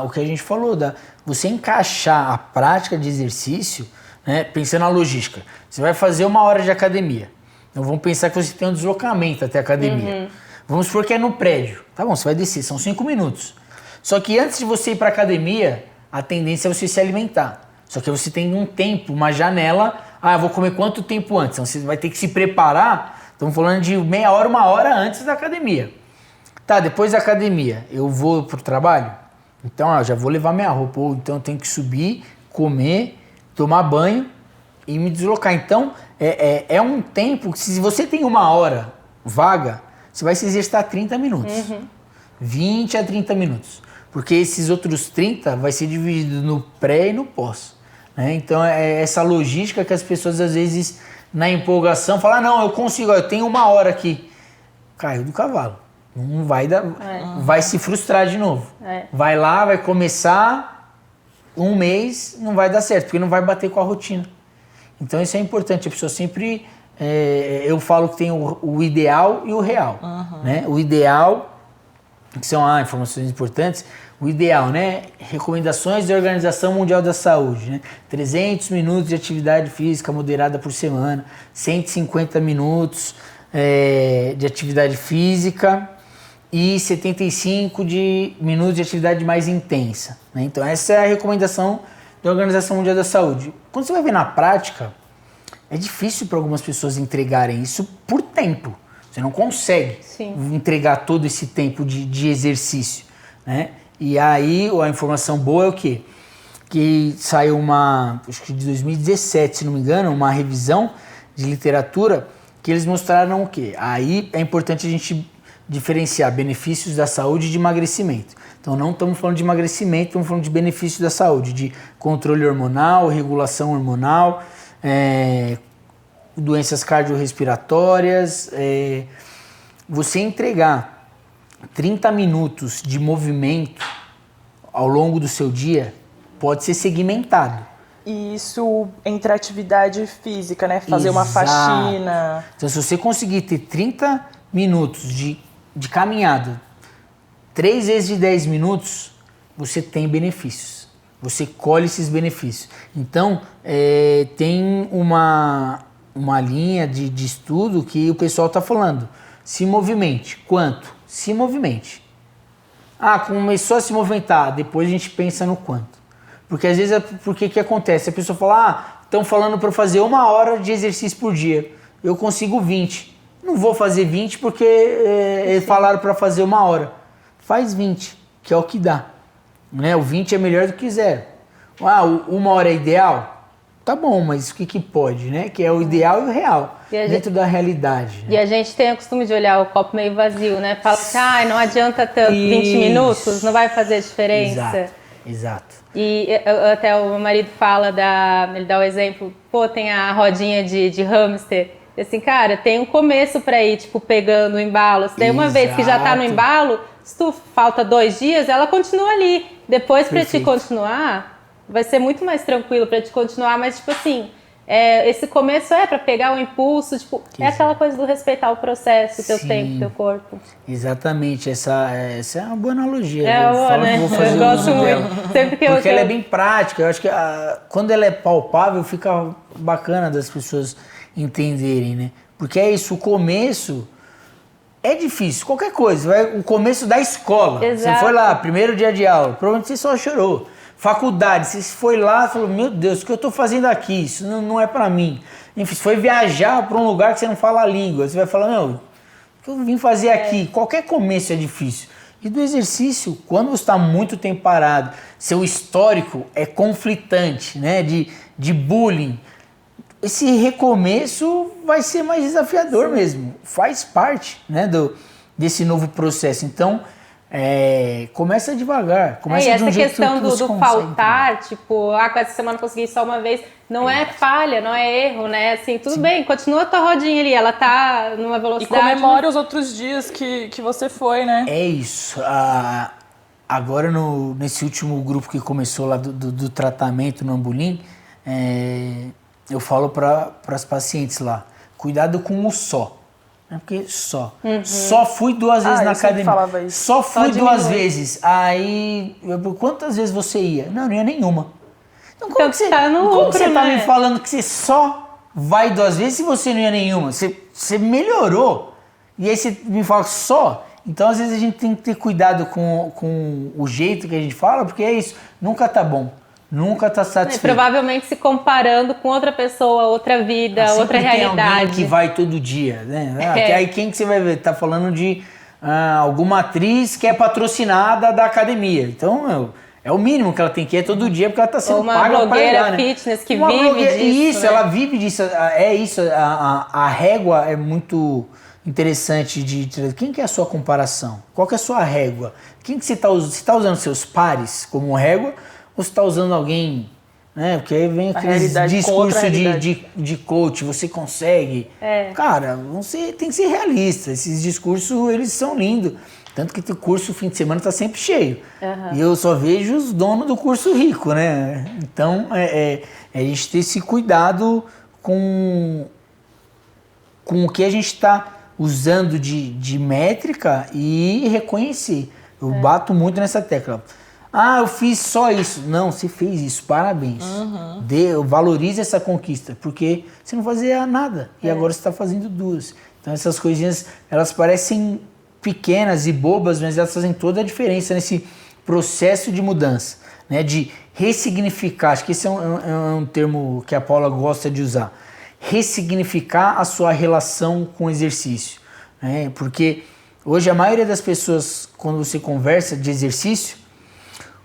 o que a gente falou, você encaixar a prática de exercício, né, pensando na logística. Você vai fazer 1 hora de academia. Então vamos pensar que você tem um deslocamento até a academia. Vamos supor que é no prédio. Tá bom, você vai descer, são 5 minutos. Só que antes de você ir para a academia, a tendência é você se alimentar. Só que você tem um tempo, uma janela. Eu vou comer quanto tempo antes? Então você vai ter que se preparar. Estamos falando de meia hora, 1 hora antes da academia. Tá, depois da academia, eu vou pro trabalho? Então, já vou levar minha roupa. Então eu tenho que subir, comer, tomar banho e me deslocar. Então, é um tempo que, se você tem 1 hora vaga, você vai se exercitar 30 minutos. 20 a 30 minutos. Porque esses outros 30 vai ser dividido no pré e no pós. Né? Então, é essa logística que as pessoas, às vezes, na empolgação, falam, não, eu consigo, eu tenho 1 hora aqui. Caiu do cavalo. Não vai dar, vai se frustrar de novo. Vai lá, vai começar 1 mês, não vai dar certo, porque não vai bater com a rotina. Então isso é importante, a pessoa sempre, eu falo que tem o ideal e o real. Né? O ideal, que são informações importantes, o ideal, né? Recomendações da Organização Mundial da Saúde, né? 300 minutos de atividade física moderada por semana, 150 minutos de atividade física e 75 minutos de atividade mais intensa. Né? Então essa é a recomendação da Organização Mundial da Saúde. Quando você vai ver na prática, é difícil para algumas pessoas entregarem isso por tempo. Você não consegue entregar todo esse tempo de exercício, né? E aí a informação boa é o quê? Que saiu acho que de 2017, se não me engano, uma revisão de literatura que eles mostraram o quê? Aí é importante a gente diferenciar benefícios da saúde e de emagrecimento. Então não estamos falando de emagrecimento, estamos falando de benefícios da saúde, de controle hormonal, regulação hormonal, doenças cardiorrespiratórias. Você entregar 30 minutos de movimento ao longo do seu dia pode ser segmentado. E isso entre atividade física, né? Fazer uma faxina. Então, se você conseguir ter 30 minutos de caminhada, 3 vezes de 10 minutos, você tem benefícios. Você colhe esses benefícios. Então, tem uma linha de estudo que o pessoal está falando. Se movimente. Quanto? Se movimente. Ah, começou a se movimentar, depois a gente pensa no quanto. Porque às vezes, porque que acontece? A pessoa fala, estão falando para eu fazer 1 hora de exercício por dia. Eu consigo 20. Não vou fazer 20 porque falaram para fazer 1 hora. Faz 20, que é o que dá. Né? O 20 é melhor do que 0. Ah, 1 hora é ideal? Tá bom, mas o que pode, né? Que é o ideal e o real, dentro da realidade. Né? E a gente tem o costume de olhar o copo meio vazio, né? Fala assim, não adianta tanto, 20 minutos, não vai fazer diferença. Exato. E até o meu marido fala, ele dá o exemplo, tem a rodinha de hamster. E assim, cara, tem um começo pra ir, tipo, pegando o embalo. Se daí uma vez que já tá no embalo, se tu falta 2 dias, ela continua ali. Depois pra te continuar, vai ser muito mais tranquilo pra te continuar, mas tipo assim, esse começo pra pegar o impulso, tipo, aquela coisa do respeitar o processo, o teu tempo, o teu corpo. Exatamente, essa é uma boa analogia. Eu gosto muito. Sempre que porque ela é bem prática, eu acho que quando ela é palpável, fica bacana das pessoas entenderem, né? Porque é isso, o começo é difícil, qualquer coisa, o começo da escola. Exato. Você foi lá, primeiro dia de aula, provavelmente você só chorou. Faculdade, você foi lá e falou, meu Deus, o que eu estou fazendo aqui? Isso não é para mim. Enfim, você foi viajar para um lugar que você não fala a língua. Você vai falar, meu, o que eu vim fazer aqui? Qualquer começo é difícil. E do exercício, quando você está muito tempo parado, seu histórico é conflitante, né? De bullying. Esse recomeço vai ser mais desafiador mesmo. Faz parte, né, desse novo processo. Então, começa devagar, começa de um jeito que você consegue. E essa questão do faltar, tipo, com essa semana eu consegui só uma vez, não é falha, não é erro, né? Assim, tudo bem, continua a tua rodinha ali, ela tá numa velocidade... E comemora os outros dias que você foi, né? É isso. Agora, nesse último grupo que começou lá do tratamento no Ambulim, eu falo para as pacientes lá, cuidado com o só. Porque só fui 2 vezes na academia. Só fui 2 vezes. Aí, quantas vezes você ia? Não ia nenhuma. Então como você tá me falando que você só vai 2 vezes se você não ia nenhuma? Você melhorou. E aí você me fala só. Então às vezes a gente tem que ter cuidado com o jeito que a gente fala, porque é isso, nunca tá bom. Nunca tá satisfeito. Provavelmente se comparando com outra pessoa, outra vida, outra realidade. Tem alguém que vai todo dia, né? Aí quem que você vai ver? Tá falando de alguma atriz que é patrocinada da academia. Então, é o mínimo que ela tem que ir todo dia, porque ela tá sendo paga para blogueira fitness que vive disso. Isso, né? Ela vive disso. É isso, a régua é muito interessante de quem que é a sua comparação? Qual que é a sua régua? Quem que você tá usando? Você tá usando seus pares como régua? Ou você está usando alguém, né? Porque aí vem aquele discurso de coach, você consegue. Cara, você tem que ser realista. Esses discursos, eles são lindos. Tanto que o curso, fim de semana, está sempre cheio. E eu só vejo os donos do curso rico, né? Então, a gente ter esse cuidado com o que a gente está usando de métrica e reconhecer. Eu bato muito nessa tecla. Eu fiz só isso. Não, você fez isso, parabéns. Valorize essa conquista, porque você não fazia nada e agora você está fazendo 2. Então essas coisinhas, elas parecem pequenas e bobas, mas elas fazem toda a diferença nesse processo de mudança, né? De ressignificar, acho que esse é um termo que a Paula gosta de usar. Ressignificar a sua relação com o exercício, né? Porque hoje a maioria das pessoas, quando você conversa de exercício,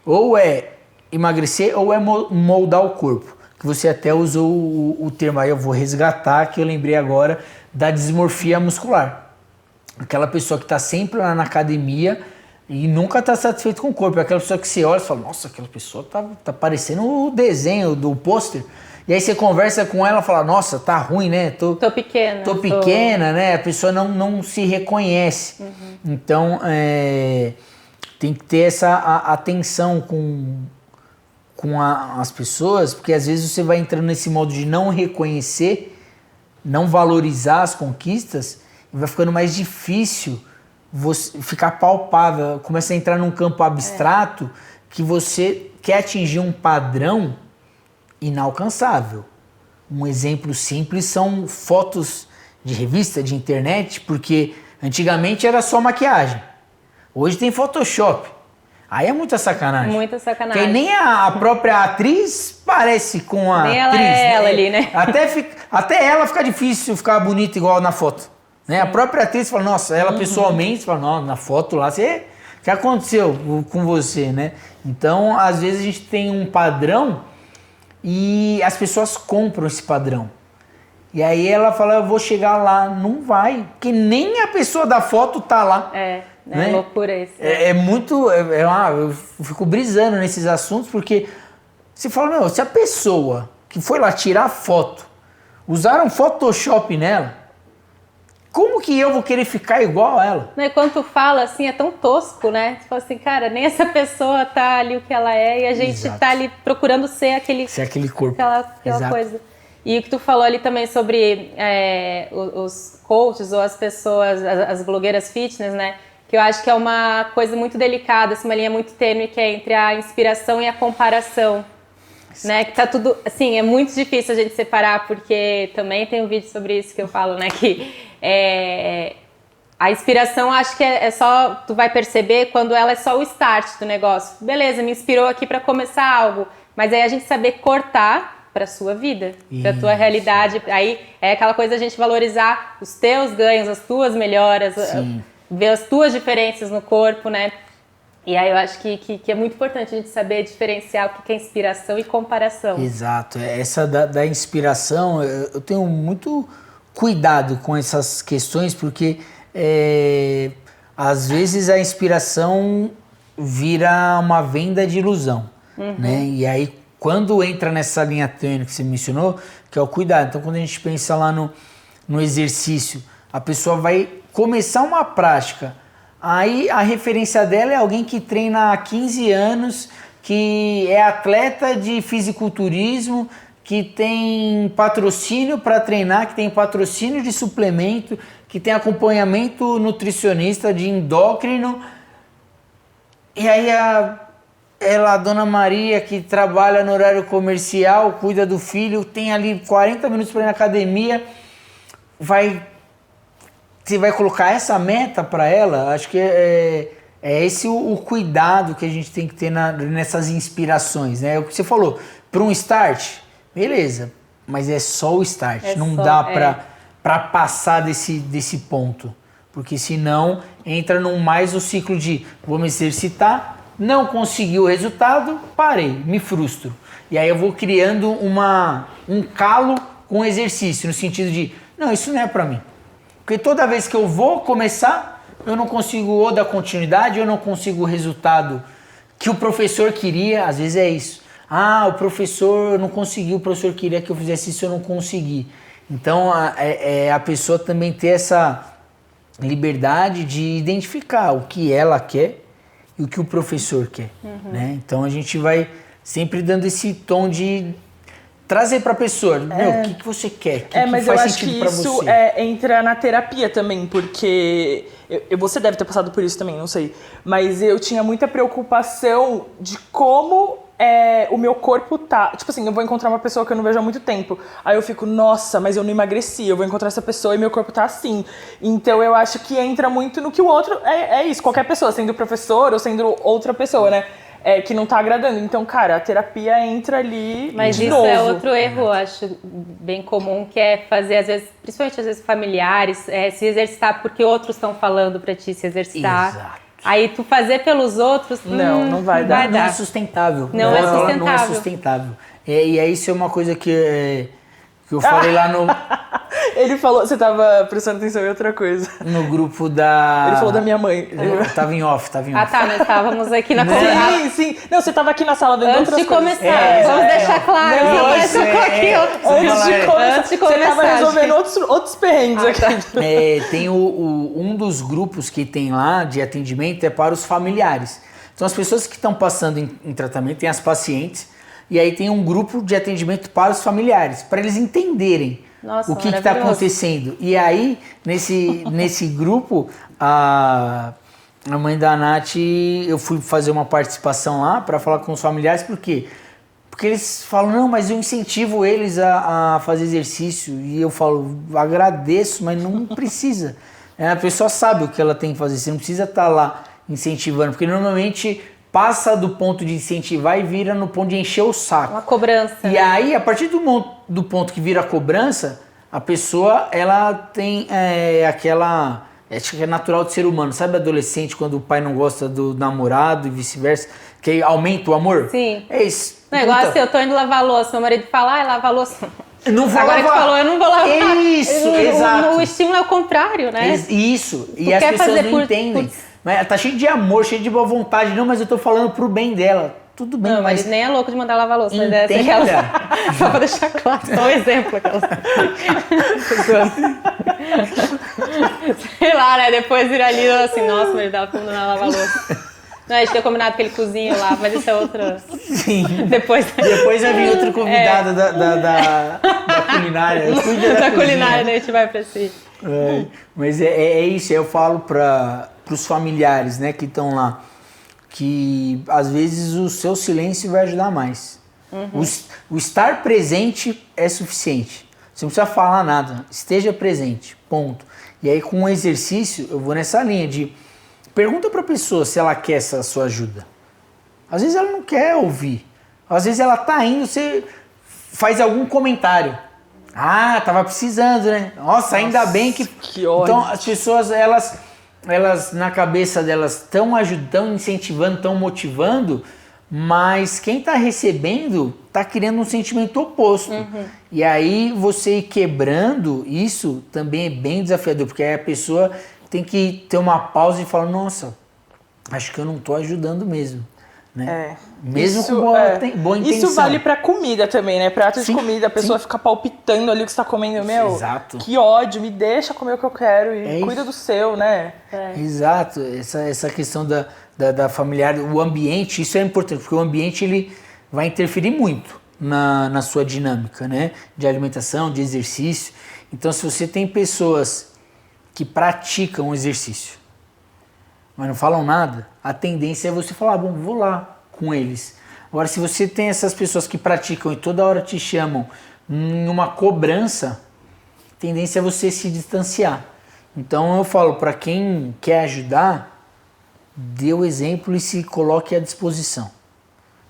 ou é emagrecer ou é moldar o corpo. Que você até usou o termo aí, eu vou resgatar, que eu lembrei agora, da dismorfia muscular. Aquela pessoa que está sempre lá na academia e nunca está satisfeito com o corpo. Aquela pessoa que você olha e fala, nossa, aquela pessoa tá parecendo o desenho do pôster. E aí você conversa com ela e fala, nossa, tá ruim, né? Tô pequena. Tô pequena, né? A pessoa não se reconhece. Então, tem que ter essa atenção com as pessoas, porque às vezes você vai entrando nesse modo de não reconhecer, não valorizar as conquistas, e vai ficando mais difícil você ficar palpável, começa a entrar num campo abstrato que você quer atingir um padrão inalcançável. Um exemplo simples são fotos de revista, de internet, porque antigamente era só maquiagem. Hoje tem Photoshop. Aí é muita sacanagem. Muita sacanagem. Porque nem a própria atriz parece com a nem atriz. Ela é ela ali, né? Até ela fica difícil ficar bonita igual na foto. Né? A própria atriz fala, nossa, ela pessoalmente fala, não, na foto lá, o que aconteceu com você, né? Então, às vezes a gente tem um padrão e as pessoas compram esse padrão. E aí ela fala, eu vou chegar lá. Não vai, porque nem a pessoa da foto tá lá. É né? loucura isso. É muito... eu fico brisando nesses assuntos, porque você fala, meu, se a pessoa que foi lá tirar foto, usaram Photoshop nela, como que eu vou querer ficar igual a ela? E quando tu fala assim, é tão tosco, né? Tu fala assim, cara, nem essa pessoa tá ali o que ela é e a gente Exato. tá ali procurando ser aquele corpo. Aquela coisa. E o que tu falou ali também sobre os coaches ou as pessoas, as blogueiras fitness, né? Que eu acho que é uma coisa muito delicada, uma linha muito tênue que é entre a inspiração e a comparação. Né, que tá tudo, assim, é muito difícil a gente separar, porque também tem um vídeo sobre isso que eu falo, né, que a inspiração acho que é só, tu vai perceber quando ela é só o start do negócio. Beleza, me inspirou aqui para começar algo, mas aí a gente saber cortar para sua vida, para tua realidade, aí é aquela coisa da gente valorizar os teus ganhos, as tuas melhoras, ver as tuas diferenças no corpo, né? E aí eu acho que é muito importante a gente saber diferenciar o que é inspiração e comparação. Exato. Essa da inspiração, eu tenho muito cuidado com essas questões, porque às vezes a inspiração vira uma venda de ilusão. Né? E aí quando entra nessa linha tênue que você mencionou, que é o cuidado. Então quando a gente pensa lá no exercício, a pessoa vai começar uma prática. Aí a referência dela é alguém que treina há 15 anos, que é atleta de fisiculturismo, que tem patrocínio para treinar, que tem patrocínio de suplemento, que tem acompanhamento nutricionista de endócrino. E aí a dona Maria, que trabalha no horário comercial, cuida do filho, tem ali 40 minutos para ir na academia, você vai colocar essa meta para ela. Acho que é esse o cuidado que a gente tem que ter nessas inspirações, né? É o que você falou, para um start, beleza, mas é só o start, não dá para passar desse ponto, porque senão entra mais o ciclo de vou me exercitar, não consegui o resultado, parei, me frustro. E aí eu vou criando um calo com o exercício, no sentido de, não, isso não é para mim. Porque toda vez que eu vou começar, eu não consigo ou dar continuidade, eu não consigo o resultado que o professor queria. Às vezes é isso. O professor não conseguiu, o professor queria que eu fizesse isso, eu não consegui. Então a pessoa também ter essa liberdade de identificar o que ela quer e o que o professor quer. Né? Então a gente vai sempre dando esse tom de trazer para a pessoa, o que você quer, mas faz eu acho sentido que para isso você. Entra na terapia também, porque você deve ter passado por isso também, não sei, mas eu tinha muita preocupação de como o meu corpo tá. Tipo assim, eu vou encontrar uma pessoa que eu não vejo há muito tempo, aí eu fico, nossa, mas eu não emagreci, eu vou encontrar essa pessoa e meu corpo tá assim. Então eu acho que entra muito no que o outro é isso, qualquer pessoa, sendo professor ou sendo outra pessoa, né? Que não tá agradando. Então, cara, a terapia entra ali. Mas de isso novo. é outro erro, eu acho, bem comum, que é fazer, às vezes, principalmente às vezes familiares, se exercitar porque outros estão falando pra ti se exercitar. Exato. Aí tu fazer pelos outros, não vai dar. Não é sustentável. Não é sustentável. Não é sustentável. E aí isso é uma coisa que eu falei lá no... Ele falou, você tava prestando atenção em outra coisa. No grupo da... Ele falou da minha mãe. Tava em off. Tá, nós estávamos aqui na conversa. Sim. Não, você tava aqui na sala dando Antes outras de começar, vamos deixar claro. Antes de começar. Você tava resolvendo outros perrengues aqui. Tem um dos grupos que tem lá de atendimento é para os familiares. Então as pessoas que estão passando em tratamento, tem as pacientes, e aí tem um grupo de atendimento para os familiares, para eles entenderem o que está acontecendo. E aí, nesse grupo, a mãe da Nath, eu fui fazer uma participação lá para falar com os familiares, por quê? Porque eles falam, não, mas eu incentivo eles a fazer exercício. E eu falo, agradeço, mas não precisa. A pessoa sabe o que ela tem que fazer, você não precisa estar lá incentivando, porque normalmente passa do ponto de incentivar e vira no ponto de encher o saco. Uma cobrança. E aí, a partir do ponto que vira cobrança, a pessoa, ela tem aquela... Acho que é natural do ser humano. Sabe adolescente, quando o pai não gosta do namorado e vice-versa? Que aumenta o amor? Sim. É isso. Não é igual assim, eu tô indo lavar a louça, meu marido fala, lava a louça. Não vou Agora lavar. que falou, eu não vou lavar. Isso, exato. O estímulo é o contrário, né? Isso. E Tu as quer pessoas fazer não entendem. Mas tá cheio de amor, cheio de boa vontade. Não, mas eu tô falando pro bem dela. Tudo bem, Não, mas... mas nem é louco de mandar lavar a louça. Mas é assim Entenda. que ela... Só pra deixar claro, só um exemplo. Sei lá, né? Depois viraliza assim, nossa, o marido dela foi mandar lavar a louça. Não, a gente tinha combinado que ele cozinha lá, mas isso é outra... Sim. Depois vai vir outra convidada da culinária. Cuida da cozinha. culinária, daí a gente vai pra si. Mas é isso, eu falo para os familiares, né, que estão lá, que às vezes o seu silêncio vai ajudar mais. O estar presente é suficiente. Você não precisa falar nada, esteja presente, ponto. E aí com o exercício eu vou nessa linha de pergunta para a pessoa se ela quer essa sua ajuda. Às vezes ela não quer ouvir, às vezes ela tá indo, você faz algum comentário. Ah, tava precisando, né? Nossa, ainda bem que... ódio. Então as pessoas, elas na cabeça delas estão ajudando, incentivando, estão motivando, mas quem está recebendo está criando um sentimento oposto. E aí você ir quebrando isso também é bem desafiador, porque aí a pessoa tem que ter uma pausa e falar, nossa, acho que eu não estou ajudando mesmo. Né? Mesmo isso, com boa intenção. Isso vale pra comida também, né? Prato de comida, a pessoa fica palpitando ali o que você tá comendo. Meu, exato. Que ódio, me deixa comer o que eu quero e cuida do seu, né? Exato, essa questão da familiar, o ambiente, isso é importante, porque o ambiente ele vai interferir muito na sua dinâmica, né? De alimentação, de exercício. Então, se você tem pessoas que praticam exercício, mas não falam nada, a tendência é você falar, bom, vou lá com eles. Agora, se você tem essas pessoas que praticam e toda hora te chamam em uma cobrança, a tendência é você se distanciar. Então eu falo, para quem quer ajudar, dê o exemplo e se coloque à disposição.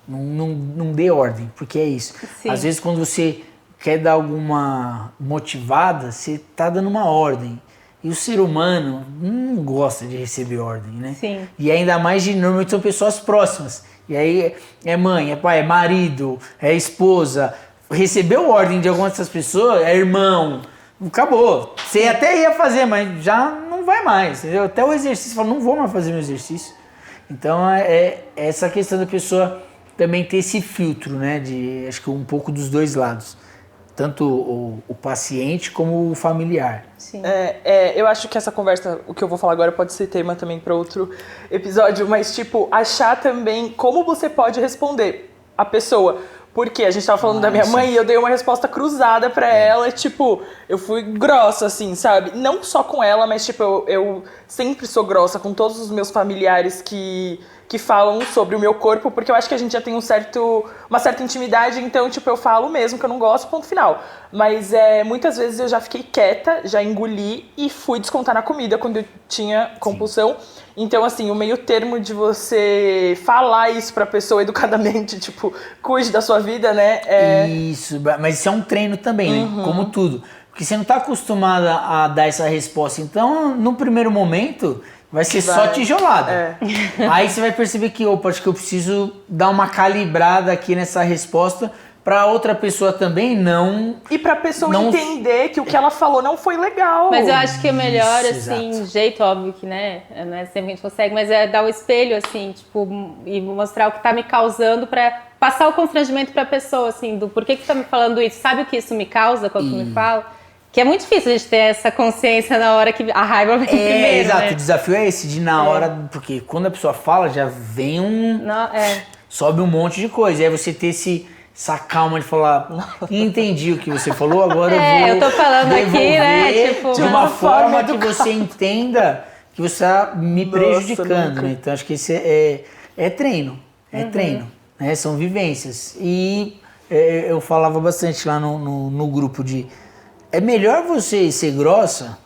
Não dê ordem, porque é isso. Sim. Às vezes quando você quer dar alguma motivada, você está dando uma ordem. E o ser humano não gosta de receber ordem, né? Sim. E ainda mais, normalmente são pessoas próximas. E aí é mãe, é pai, é marido, é esposa. Recebeu ordem de alguma dessas pessoas, é irmão. Acabou. Você até ia fazer, mas já não vai mais. Entendeu? Até o exercício, você fala, não vou mais fazer meu exercício. Então é essa questão da pessoa também ter esse filtro, né? De, acho que um pouco dos dois lados. Tanto o paciente como o familiar. Sim. Eu acho que essa conversa, o que eu vou falar agora pode ser tema também para outro episódio, mas tipo, achar também como você pode responder a pessoa. Porque a gente tava falando da minha mãe e eu dei uma resposta cruzada pra ela, tipo, eu fui grossa, assim, sabe? Não só com ela, mas tipo, eu sempre sou grossa com todos os meus familiares que falam sobre o meu corpo, porque eu acho que a gente já tem uma certa intimidade, então, tipo, eu falo mesmo que eu não gosto, ponto final. Mas muitas vezes eu já fiquei quieta, já engoli e fui descontar na comida quando eu tinha compulsão. Sim. Então, assim, o meio termo de você falar isso pra pessoa educadamente, tipo, cuide da sua vida, né? Isso, mas isso é um treino também, né? Como tudo. Porque você não tá acostumada a dar essa resposta. Então, no primeiro momento, vai ser só tijolada. Aí você vai perceber que, acho que eu preciso dar uma calibrada aqui nessa resposta pra outra pessoa também não... E pra pessoa entender que o que ela falou não foi legal. Mas eu acho que o melhor, Isso, assim, exato. jeito óbvio que, né, não é sempre que a gente consegue, mas é dar o espelho, assim, tipo, e mostrar o que tá me causando pra passar o constrangimento pra pessoa, assim, do porquê que tá me falando isso, sabe o que isso me causa quando tu me fala? Que é muito difícil a gente ter essa consciência na hora que a raiva vem primeiro, exato, né? o desafio é esse, de na hora... Porque quando a pessoa fala, já vem sobe um monte de coisa. E aí você ter essa calma de falar, entendi o que você falou, agora eu vou eu tô falando aqui, né, tipo... de uma forma que você entenda que você está me prejudicando, né? Então acho que isso é treino, treino, né? São vivências. E eu falava bastante lá no grupo de... É melhor você ser grossa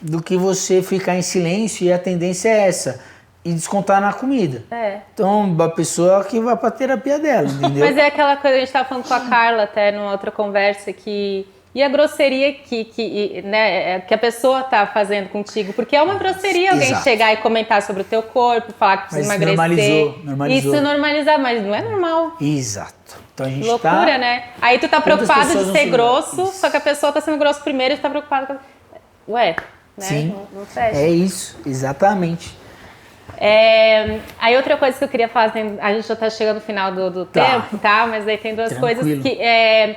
do que você ficar em silêncio, e a tendência é essa. e descontar na comida. É. Então, a pessoa que vai pra terapia dela, entendeu? Mas é aquela coisa, a gente estava falando com a Carla até numa outra conversa, que... E a grosseria né, que a pessoa tá fazendo contigo, porque é uma grosseria alguém Exato. chegar e comentar sobre o teu corpo, falar que precisa emagrecer. Normalizou. Isso normalizar, mas não é normal. Exato. Então a gente Loucura, né? Aí tu tá preocupado de ser grosso, Isso. só que a pessoa tá sendo grosso primeiro e tu tá preocupado com... Ué, né? Sim. Não fecha. É isso, exatamente. Aí outra coisa que eu queria fazer, a gente já tá chegando no final do tempo, tá? Mas aí tem duas Tranquilo. coisas que...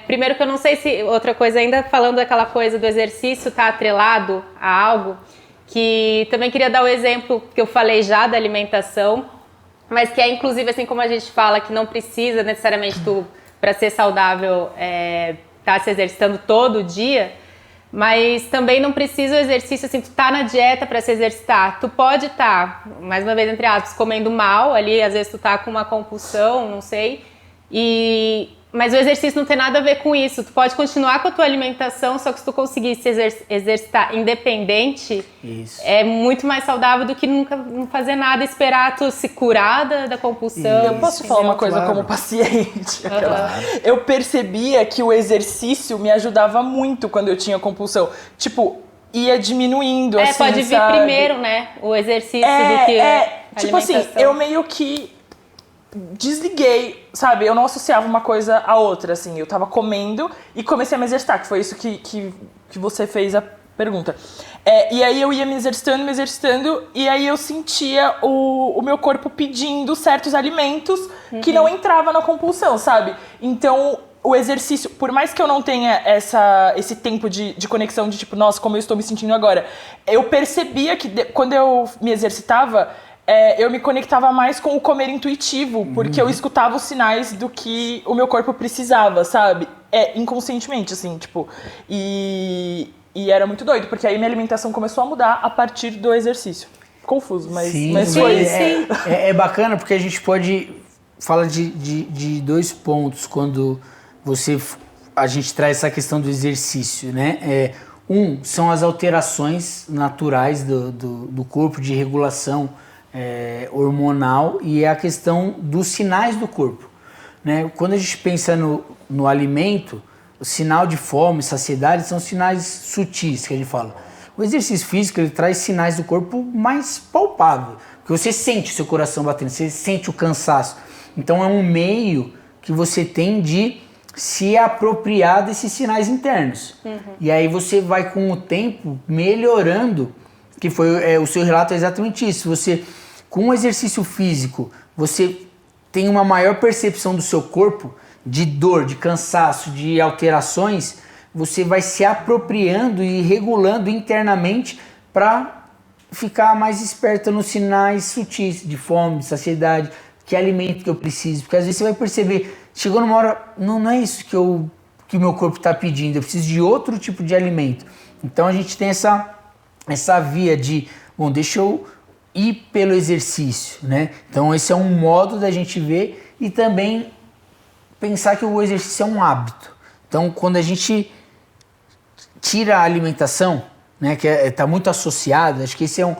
primeiro que eu não sei se... Outra coisa, ainda falando daquela coisa do exercício tá atrelado a algo, que também queria dar o exemplo que eu falei já da alimentação, mas que é inclusive assim como a gente fala que não precisa necessariamente tu, para ser saudável, tá se exercitando todo dia, mas também não precisa o exercício assim, tu tá na dieta para se exercitar, tu pode estar, mais uma vez entre aspas, comendo mal ali, às vezes tu tá com uma compulsão, não sei, mas o exercício não tem nada a ver com isso, tu pode continuar com a tua alimentação, só que se tu conseguir se exercitar independente, Isso. é muito mais saudável do que nunca não fazer nada, esperar tu se curar da compulsão. Eu posso falar uma coisa claro. como paciente? Eu percebia que o exercício me ajudava muito quando eu tinha compulsão. Tipo, ia diminuindo, assim, pode vir sabe? primeiro, né? O exercício do que a tipo assim, alimentação. eu meio que desliguei, sabe? Eu não associava uma coisa à outra, assim. Eu tava comendo e comecei a me exercitar, que foi isso que você fez a pergunta. E aí eu ia me exercitando, e aí eu sentia o meu corpo pedindo certos alimentos que não entrava na compulsão, sabe? Então, o exercício, por mais que eu não tenha esse tempo de conexão de tipo, nossa, como eu estou me sentindo agora, eu percebia que quando eu me exercitava, eu me conectava mais com o comer intuitivo, porque eu escutava os sinais do que o meu corpo precisava, sabe? Inconscientemente, assim, tipo... E era muito doido, porque aí minha alimentação começou a mudar a partir do exercício. Confuso, mas foi isso. É bacana porque a gente pode falar de dois pontos quando a gente traz essa questão do exercício, né? São as alterações naturais do corpo, de regulação hormonal, e é a questão dos sinais do corpo, né? Quando a gente pensa no alimento, o sinal de fome, saciedade são sinais sutis que a gente fala. O exercício físico, ele traz sinais do corpo mais palpáveis, porque você sente o seu coração batendo, você sente o cansaço. Então é um meio que você tem de se apropriar desses sinais internos. E aí você vai com o tempo melhorando, que foi o seu relato é exatamente isso. Você, com o exercício físico, você tem uma maior percepção do seu corpo, de dor, de cansaço, de alterações, você vai se apropriando e regulando internamente para ficar mais esperta nos sinais sutis de fome, de saciedade, que alimento que eu preciso. Porque às vezes você vai perceber, chegou numa hora, não é isso que o meu corpo está pedindo, eu preciso de outro tipo de alimento. Então a gente tem essa via de, deixa eu ir pelo exercício, né? Então esse é um modo da gente ver, e também pensar que o exercício é um hábito. Então, quando a gente tira a alimentação, né, que está muito associado, acho que esse é o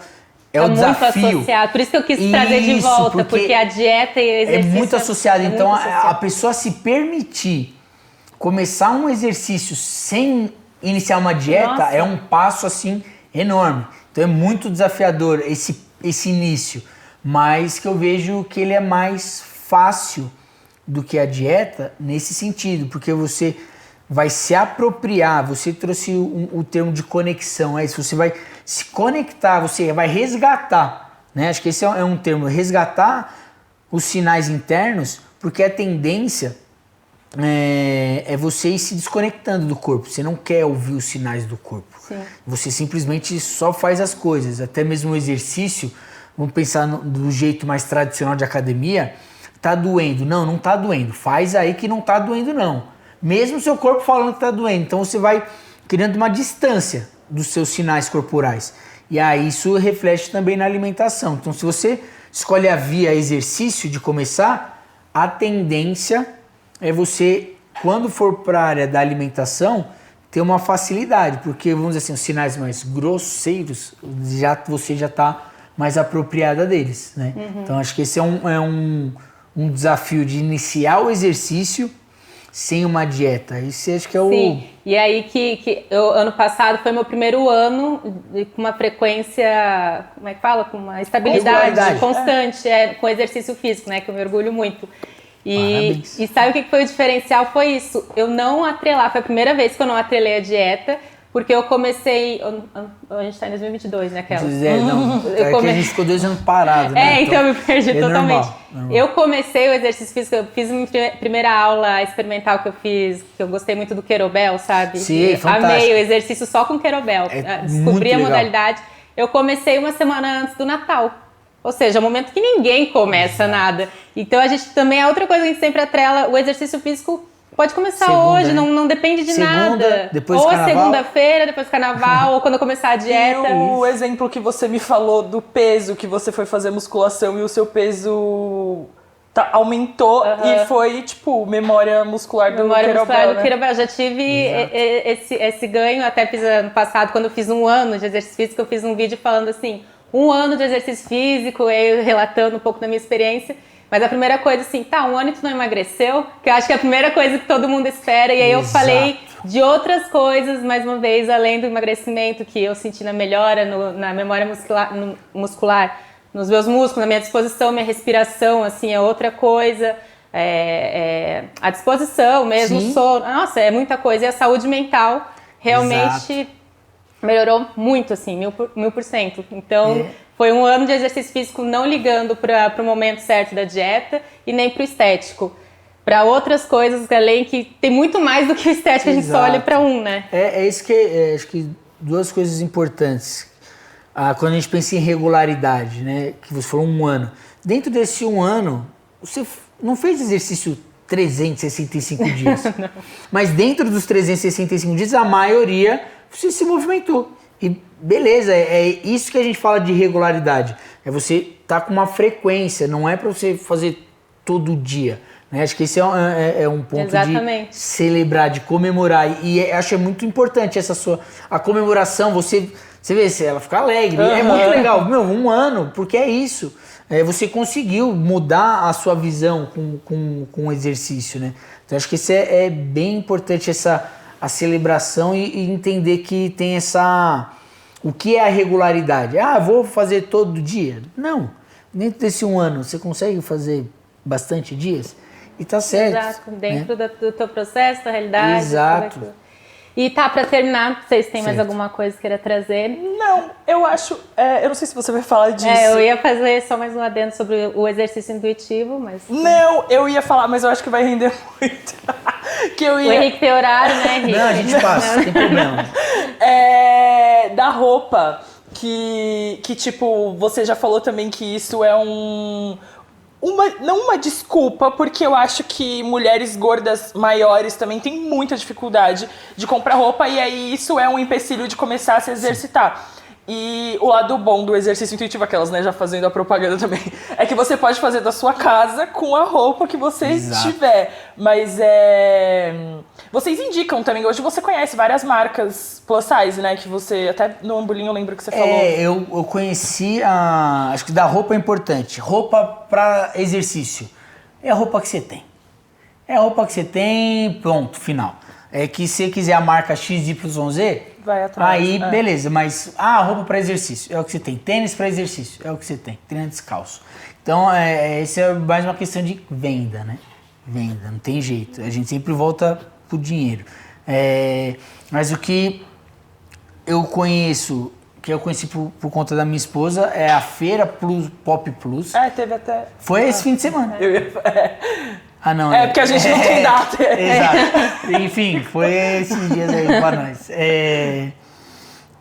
desafio. Muito associado, por isso que eu quis trazer de volta, porque a dieta e o exercício é muito associado. Então, a pessoa se permitir começar um exercício sem iniciar uma dieta, é um passo assim enorme. Então, é muito desafiador esse início, mas que eu vejo que ele é mais fácil do que a dieta nesse sentido, porque você vai se apropriar, você trouxe o termo de conexão, isso, você vai se conectar, você vai resgatar, né? Acho que esse é um termo, resgatar os sinais internos, porque a tendência é você ir se desconectando do corpo, você não quer ouvir os sinais do corpo. Sim. Você simplesmente só faz as coisas, até mesmo o exercício, vamos pensar do jeito mais tradicional de academia. Tá doendo? Não tá doendo. Faz aí que não tá doendo, não. Mesmo o seu corpo falando que tá doendo. Então você vai criando uma distância dos seus sinais corporais. E aí isso reflete também na alimentação. Então se você escolhe a via exercício de começar, a tendência é você, quando for para a área da alimentação, ter uma facilidade. Porque, vamos dizer assim, os sinais mais grosseiros, você já tá mais apropriada deles, né? Então acho que esse é um desafio de iniciar o exercício sem uma dieta. Isso acho que é o... Sim, e aí que eu, ano passado foi meu primeiro ano com uma frequência, como é que fala? Com uma estabilidade constante, com exercício físico, né? Que eu me orgulho muito. E sabe o que foi o diferencial? Foi isso, eu não atrelar, foi a primeira vez que eu não atrelei a dieta, porque eu comecei, a gente tá em 2022, né, Kelly? Que a gente ficou 2 anos parado, né? Então eu me perdi totalmente. Normal. Eu comecei o exercício físico, eu fiz minha primeira aula experimental que eu fiz, que eu gostei muito do kettlebell, sabe? Sim, fantástico. Amei o exercício só com kettlebell, descobri a modalidade. Eu comecei uma semana antes do Natal. Ou seja, é um momento que ninguém começa nada. Então a gente também, é outra coisa que a gente sempre atrela, o exercício físico pode começar hoje, né? não depende de nada. Depois ou do carnaval. segunda-feira, depois do carnaval, ou quando eu começar a dieta. E o exemplo que você me falou do peso, que você foi fazer musculação e o seu peso aumentou e foi, tipo, memória muscular do kettlebell. Já tive esse ganho, até fiz ano passado, quando eu fiz 1 ano de exercício físico, eu fiz um vídeo falando assim, 1 ano de exercício físico, eu relatando um pouco da minha experiência. Mas a primeira coisa, assim, 1 ano e tu não emagreceu? Que eu acho que é a primeira coisa que todo mundo espera. E aí eu falei de outras coisas, mais uma vez, além do emagrecimento, que eu senti na melhora, na memória muscular, nos meus músculos, na minha disposição, minha respiração, assim, é outra coisa. A disposição mesmo, o sono. Nossa, é muita coisa. E a saúde mental realmente melhorou muito, assim, 1000%. Então... Foi 1 ano de exercício físico não ligando para o momento certo da dieta e nem para o estético. Para outras coisas, além que tem muito mais do que o estético, a gente só olha para né? É isso que acho que 2 coisas importantes. Quando a gente pensa em regularidade, né? Que você falou 1 ano. Dentro desse 1 ano, você não fez exercício 365 dias. Mas dentro dos 365 dias, a maioria você se movimentou. E beleza, é isso que a gente fala de regularidade. É você tá com uma frequência, não é para você fazer todo dia. Né? Acho que esse é um ponto de celebrar, de comemorar. E acho que é muito importante a comemoração, você vê, ela fica alegre. É muito legal. 1 ano, porque é isso. Você conseguiu mudar a sua visão com o exercício. Né? Então acho que isso é bem importante, a celebração e entender que tem o que é a regularidade? Vou fazer todo dia? Não. Dentro desse 1 ano, você consegue fazer bastante dias? E tá certo. Exato. Dentro do teu processo, da realidade. Exato. E para terminar, vocês têm mais alguma coisa que queira trazer? Não, eu acho... eu não sei se você vai falar disso. Eu ia fazer só mais um adendo sobre o exercício intuitivo, mas... Não, eu ia falar, mas eu acho que vai render muito. O Henrique tem horário, né, Henrique? Não, a gente passa, não tem problema. Da roupa, que tipo, você já falou também que isso é não uma desculpa, porque eu acho que mulheres gordas maiores também têm muita dificuldade de comprar roupa, e aí isso é um empecilho de começar a se exercitar. E o lado bom do exercício intuitivo, aquelas, né, já fazendo a propaganda também, é que você pode fazer da sua casa com a roupa que você tiver. Mas vocês indicam também, hoje você conhece várias marcas plus size, né, que você, até no Ambulinho eu lembro que você falou. Eu conheci acho que da roupa é importante. Roupa para exercício. É a roupa que você tem. É a roupa que você tem, pronto, final. É que se você quiser a marca XYZ, vai atrás. Aí, beleza, mas roupa para exercício é o que você tem. Tênis para exercício é o que você tem. Treino descalço. Então, isso é mais uma questão de venda, né? Venda, não tem jeito. A gente sempre volta pro dinheiro. Mas o que eu conheço, que eu conheci por conta da minha esposa, é a Feira Plus, Pop Plus. Teve até... Foi esse fim de semana. Não. Porque a gente não tem data. Exato. Enfim, foi esses dias aí pra nós.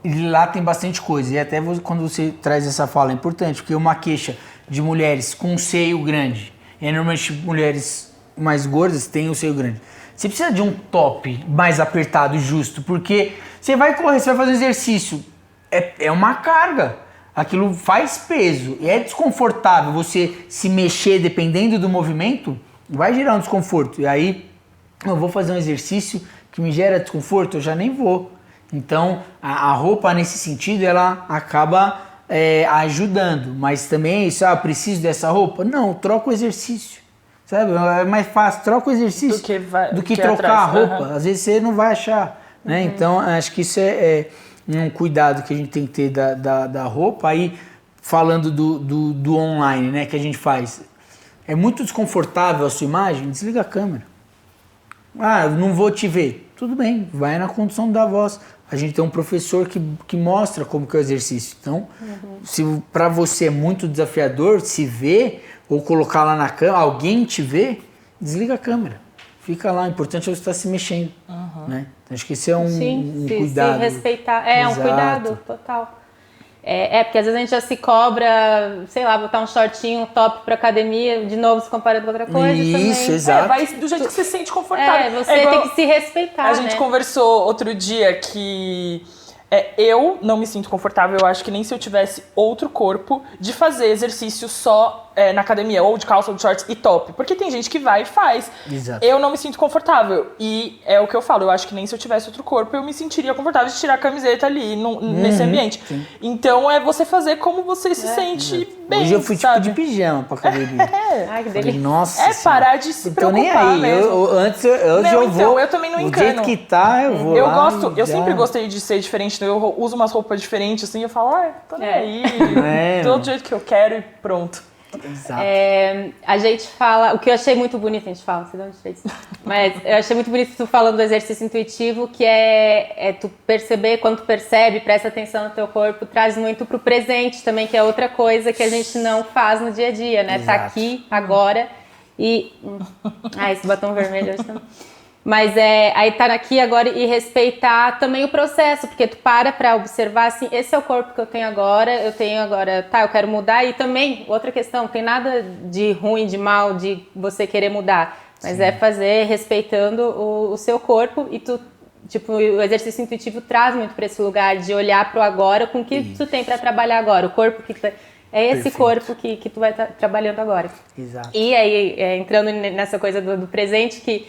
E lá tem bastante coisa. E até quando você traz essa fala é importante, porque uma queixa de mulheres com seio grande, e normalmente mulheres mais gordas têm o seio grande. Você precisa de um top mais apertado e justo, porque você vai correr, você vai fazer exercício. É uma carga. Aquilo faz peso. E é desconfortável você se mexer dependendo do movimento. Vai gerar um desconforto. E aí, eu vou fazer um exercício que me gera desconforto, eu já nem vou. Então, a roupa, nesse sentido, ela acaba ajudando, mas também é isso, preciso dessa roupa? Não, troca o exercício, sabe? É mais fácil, troca o exercício do que trocar a roupa. Às vezes você não vai achar, né? Então, acho que isso é um cuidado que a gente tem que ter da roupa. Aí, falando do online, né, que a gente faz, é muito desconfortável a sua imagem, desliga a câmera. Não vou te ver. Tudo bem, vai na condução da voz. A gente tem um professor que mostra como que é o exercício. Então, se para você é muito desafiador se ver ou colocar lá na câmera, alguém te vê, desliga a câmera. Fica lá, o importante é você estar se mexendo. Né? Então, acho que esse é um cuidado. Se respeitar. É um cuidado total. Porque às vezes a gente já se cobra, sei lá, botar um shortinho, um top pra academia, de novo se comparando com outra coisa. Isso, também. exato. Vai do jeito que você se sente confortável. Você tem que se respeitar, A gente conversou outro dia que eu não me sinto confortável, eu acho que nem se eu tivesse outro corpo, de fazer exercício só na academia, ou de calça, ou de shorts e top. Porque tem gente que vai e faz. Exato. Eu não me sinto confortável. E é o que eu falo, eu acho que nem se eu tivesse outro corpo, eu me sentiria confortável de tirar a camiseta ali, nesse ambiente. Sim. Então é você fazer como você se sente bem, Hoje eu fui sabe? tipo de pijama pra academia. Ai, que delícia. Nossa parar de se preocupar nem aí. mesmo. Antes eu vou. Eu também não do encano. jeito que tá, eu vou Eu lá gosto, eu sempre gostei de ser diferente, então eu uso umas roupas diferentes, assim, eu falo, tô nem aí, do jeito que eu quero e pronto. Exato. A gente fala, o que eu achei muito bonito, a gente fala, não sei de onde fez, mas eu achei muito bonito tu falando do exercício intuitivo, que é tu perceber, quando tu percebe, presta atenção no teu corpo, traz muito pro presente também, que é outra coisa que a gente não faz no dia a dia, né? Exato. Tá aqui, agora, e... esse batom vermelho hoje também. Mas aí tá aqui agora e respeitar também o processo, porque tu pra observar assim, esse é o corpo que eu tenho agora, eu quero mudar. E também, outra questão, não tem nada de ruim, de mal, de você querer mudar, mas é fazer respeitando o seu corpo. E tu, tipo, o exercício intuitivo traz muito pra esse lugar de olhar pro agora, com o que tu tem pra trabalhar agora, o corpo que é esse corpo que tu vai estar trabalhando agora. Exato. E aí, entrando nessa coisa do presente, que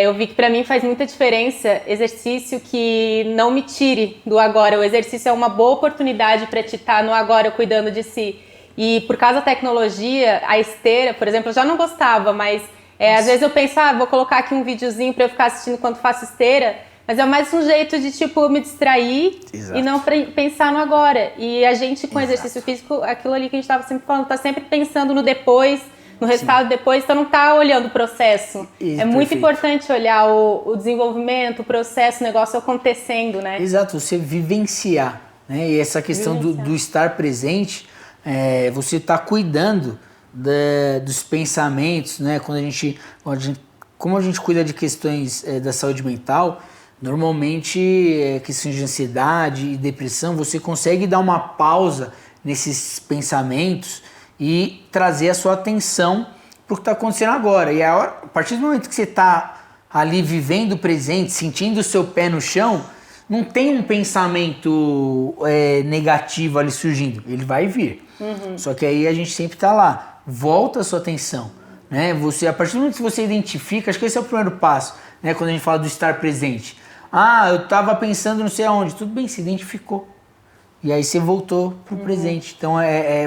eu vi que pra mim faz muita diferença exercício que não me tire do agora. O exercício é uma boa oportunidade para te estar no agora cuidando de si. E por causa da tecnologia, a esteira, por exemplo, eu já não gostava, mas às vezes eu penso, vou colocar aqui um videozinho para eu ficar assistindo enquanto faço esteira, mas é mais um jeito de, tipo, me distrair. Exato. E não pensar no agora. E a gente, com exercício físico, aquilo ali que a gente estava sempre falando, tá sempre pensando no depois, no resultado depois, então não tá olhando o processo. Isso, muito importante olhar o desenvolvimento, o processo, o negócio acontecendo, né? Exato, você vivenciar, né? E essa questão do estar presente, você tá cuidando dos pensamentos, né? Como a gente cuida de questões da saúde mental, normalmente questões de ansiedade e depressão, você consegue dar uma pausa nesses pensamentos e trazer a sua atenção para o que está acontecendo agora. E a partir do momento que você está ali vivendo o presente, sentindo o seu pé no chão, não tem um pensamento negativo ali surgindo. Ele vai vir. Só que aí a gente sempre está lá. Volta a sua atenção. Né? A partir do momento que você identifica, acho que esse é o primeiro passo, né? Quando a gente fala do estar presente. Eu estava pensando não sei aonde. Tudo bem, se identificou. E aí você voltou pro presente. Então,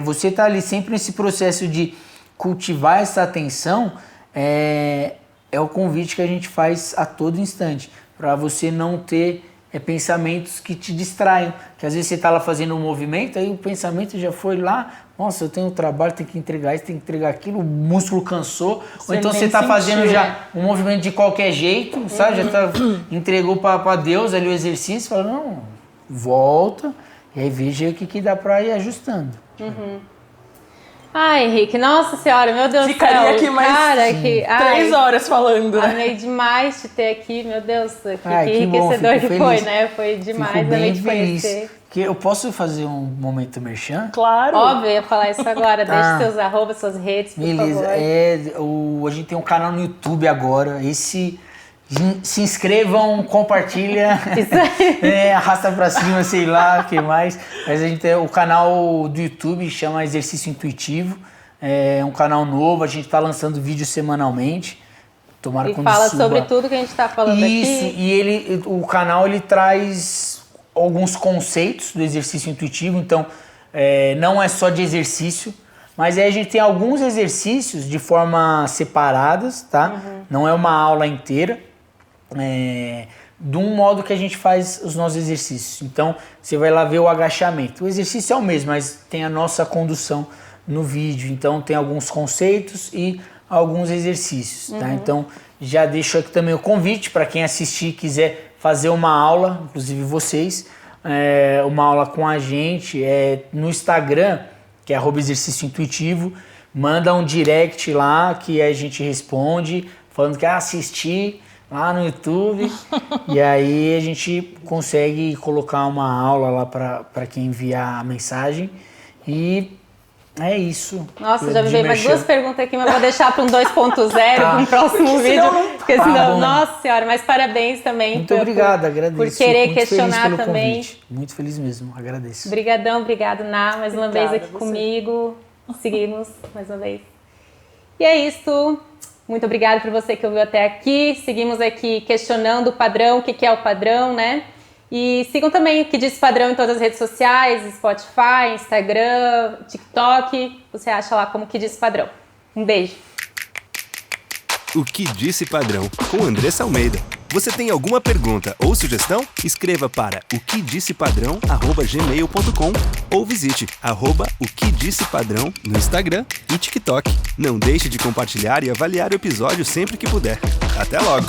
você tá ali sempre nesse processo de cultivar essa atenção, é o convite que a gente faz a todo instante, para você não ter pensamentos que te distraiam. Que às vezes você tá lá fazendo um movimento, aí o pensamento já foi lá, nossa, eu tenho um trabalho, tenho que entregar isso, tenho que entregar aquilo, o músculo cansou. Ou então você tá fazendo já um movimento de qualquer jeito, sabe? Já entregou para Deus ali o exercício, fala, não, volta. E aí veja o que dá pra ir ajustando. Henrique, nossa senhora, meu Deus do céu. Ficaria aqui mais 3 horas falando. Amei demais te ter aqui, meu Deus. Que enriquecedor que foi, né? Foi demais, amei te conhecer. Eu posso fazer um momento merchan? Claro. Óbvio, eu ia falar isso agora. Deixe seus arrobas, suas redes, por favor. A gente tem um canal no YouTube agora. Se inscrevam, compartilha, arrasta pra cima, sei lá, o que mais. Mas a gente tem o canal do YouTube, chama Exercício Intuitivo. É um canal novo, a gente tá lançando vídeos semanalmente. Tomara que fala sobre tudo que a gente tá falando aqui. Isso, e o canal ele traz alguns conceitos do exercício intuitivo. Então, não é só de exercício, mas aí a gente tem alguns exercícios de forma separadas, tá? Não é uma aula inteira, de um modo que a gente faz os nossos exercícios. Então, você vai lá ver o agachamento. O exercício é o mesmo, mas tem a nossa condução no vídeo. Então, tem alguns conceitos e alguns exercícios, tá? Então, já deixo aqui também o convite para quem assistir e quiser fazer uma aula, inclusive vocês, uma aula com a gente no Instagram, que é @exercício intuitivo. Manda um direct lá que a gente responde, falando que assistir lá no YouTube. E aí a gente consegue colocar uma aula lá para quem enviar a mensagem. E é isso. Nossa, já me veio mais 2 perguntas aqui, mas vou deixar para um 2.0, para um próximo vídeo. Porque senão, nossa senhora, mas parabéns também. Muito obrigado, agradeço. Por querer muito questionar feliz pelo também. Convite. Muito feliz mesmo, agradeço. Obrigadão, obrigado, Ná, mais uma vez aqui comigo. Seguimos mais uma vez. E é isso. Muito obrigada por você que ouviu até aqui. Seguimos aqui questionando o padrão, o que é o padrão, né? E sigam também o Que Disse Padrão em todas as redes sociais, Spotify, Instagram, TikTok. Você acha lá como Que Disse Padrão. Um beijo. O Que Disse Padrão, com Andressa Almeida. Você tem alguma pergunta ou sugestão? Escreva para oquedissepadrão@gmail.com ou visite @oquedissepadrão no Instagram e TikTok. Não deixe de compartilhar e avaliar o episódio sempre que puder. Até logo!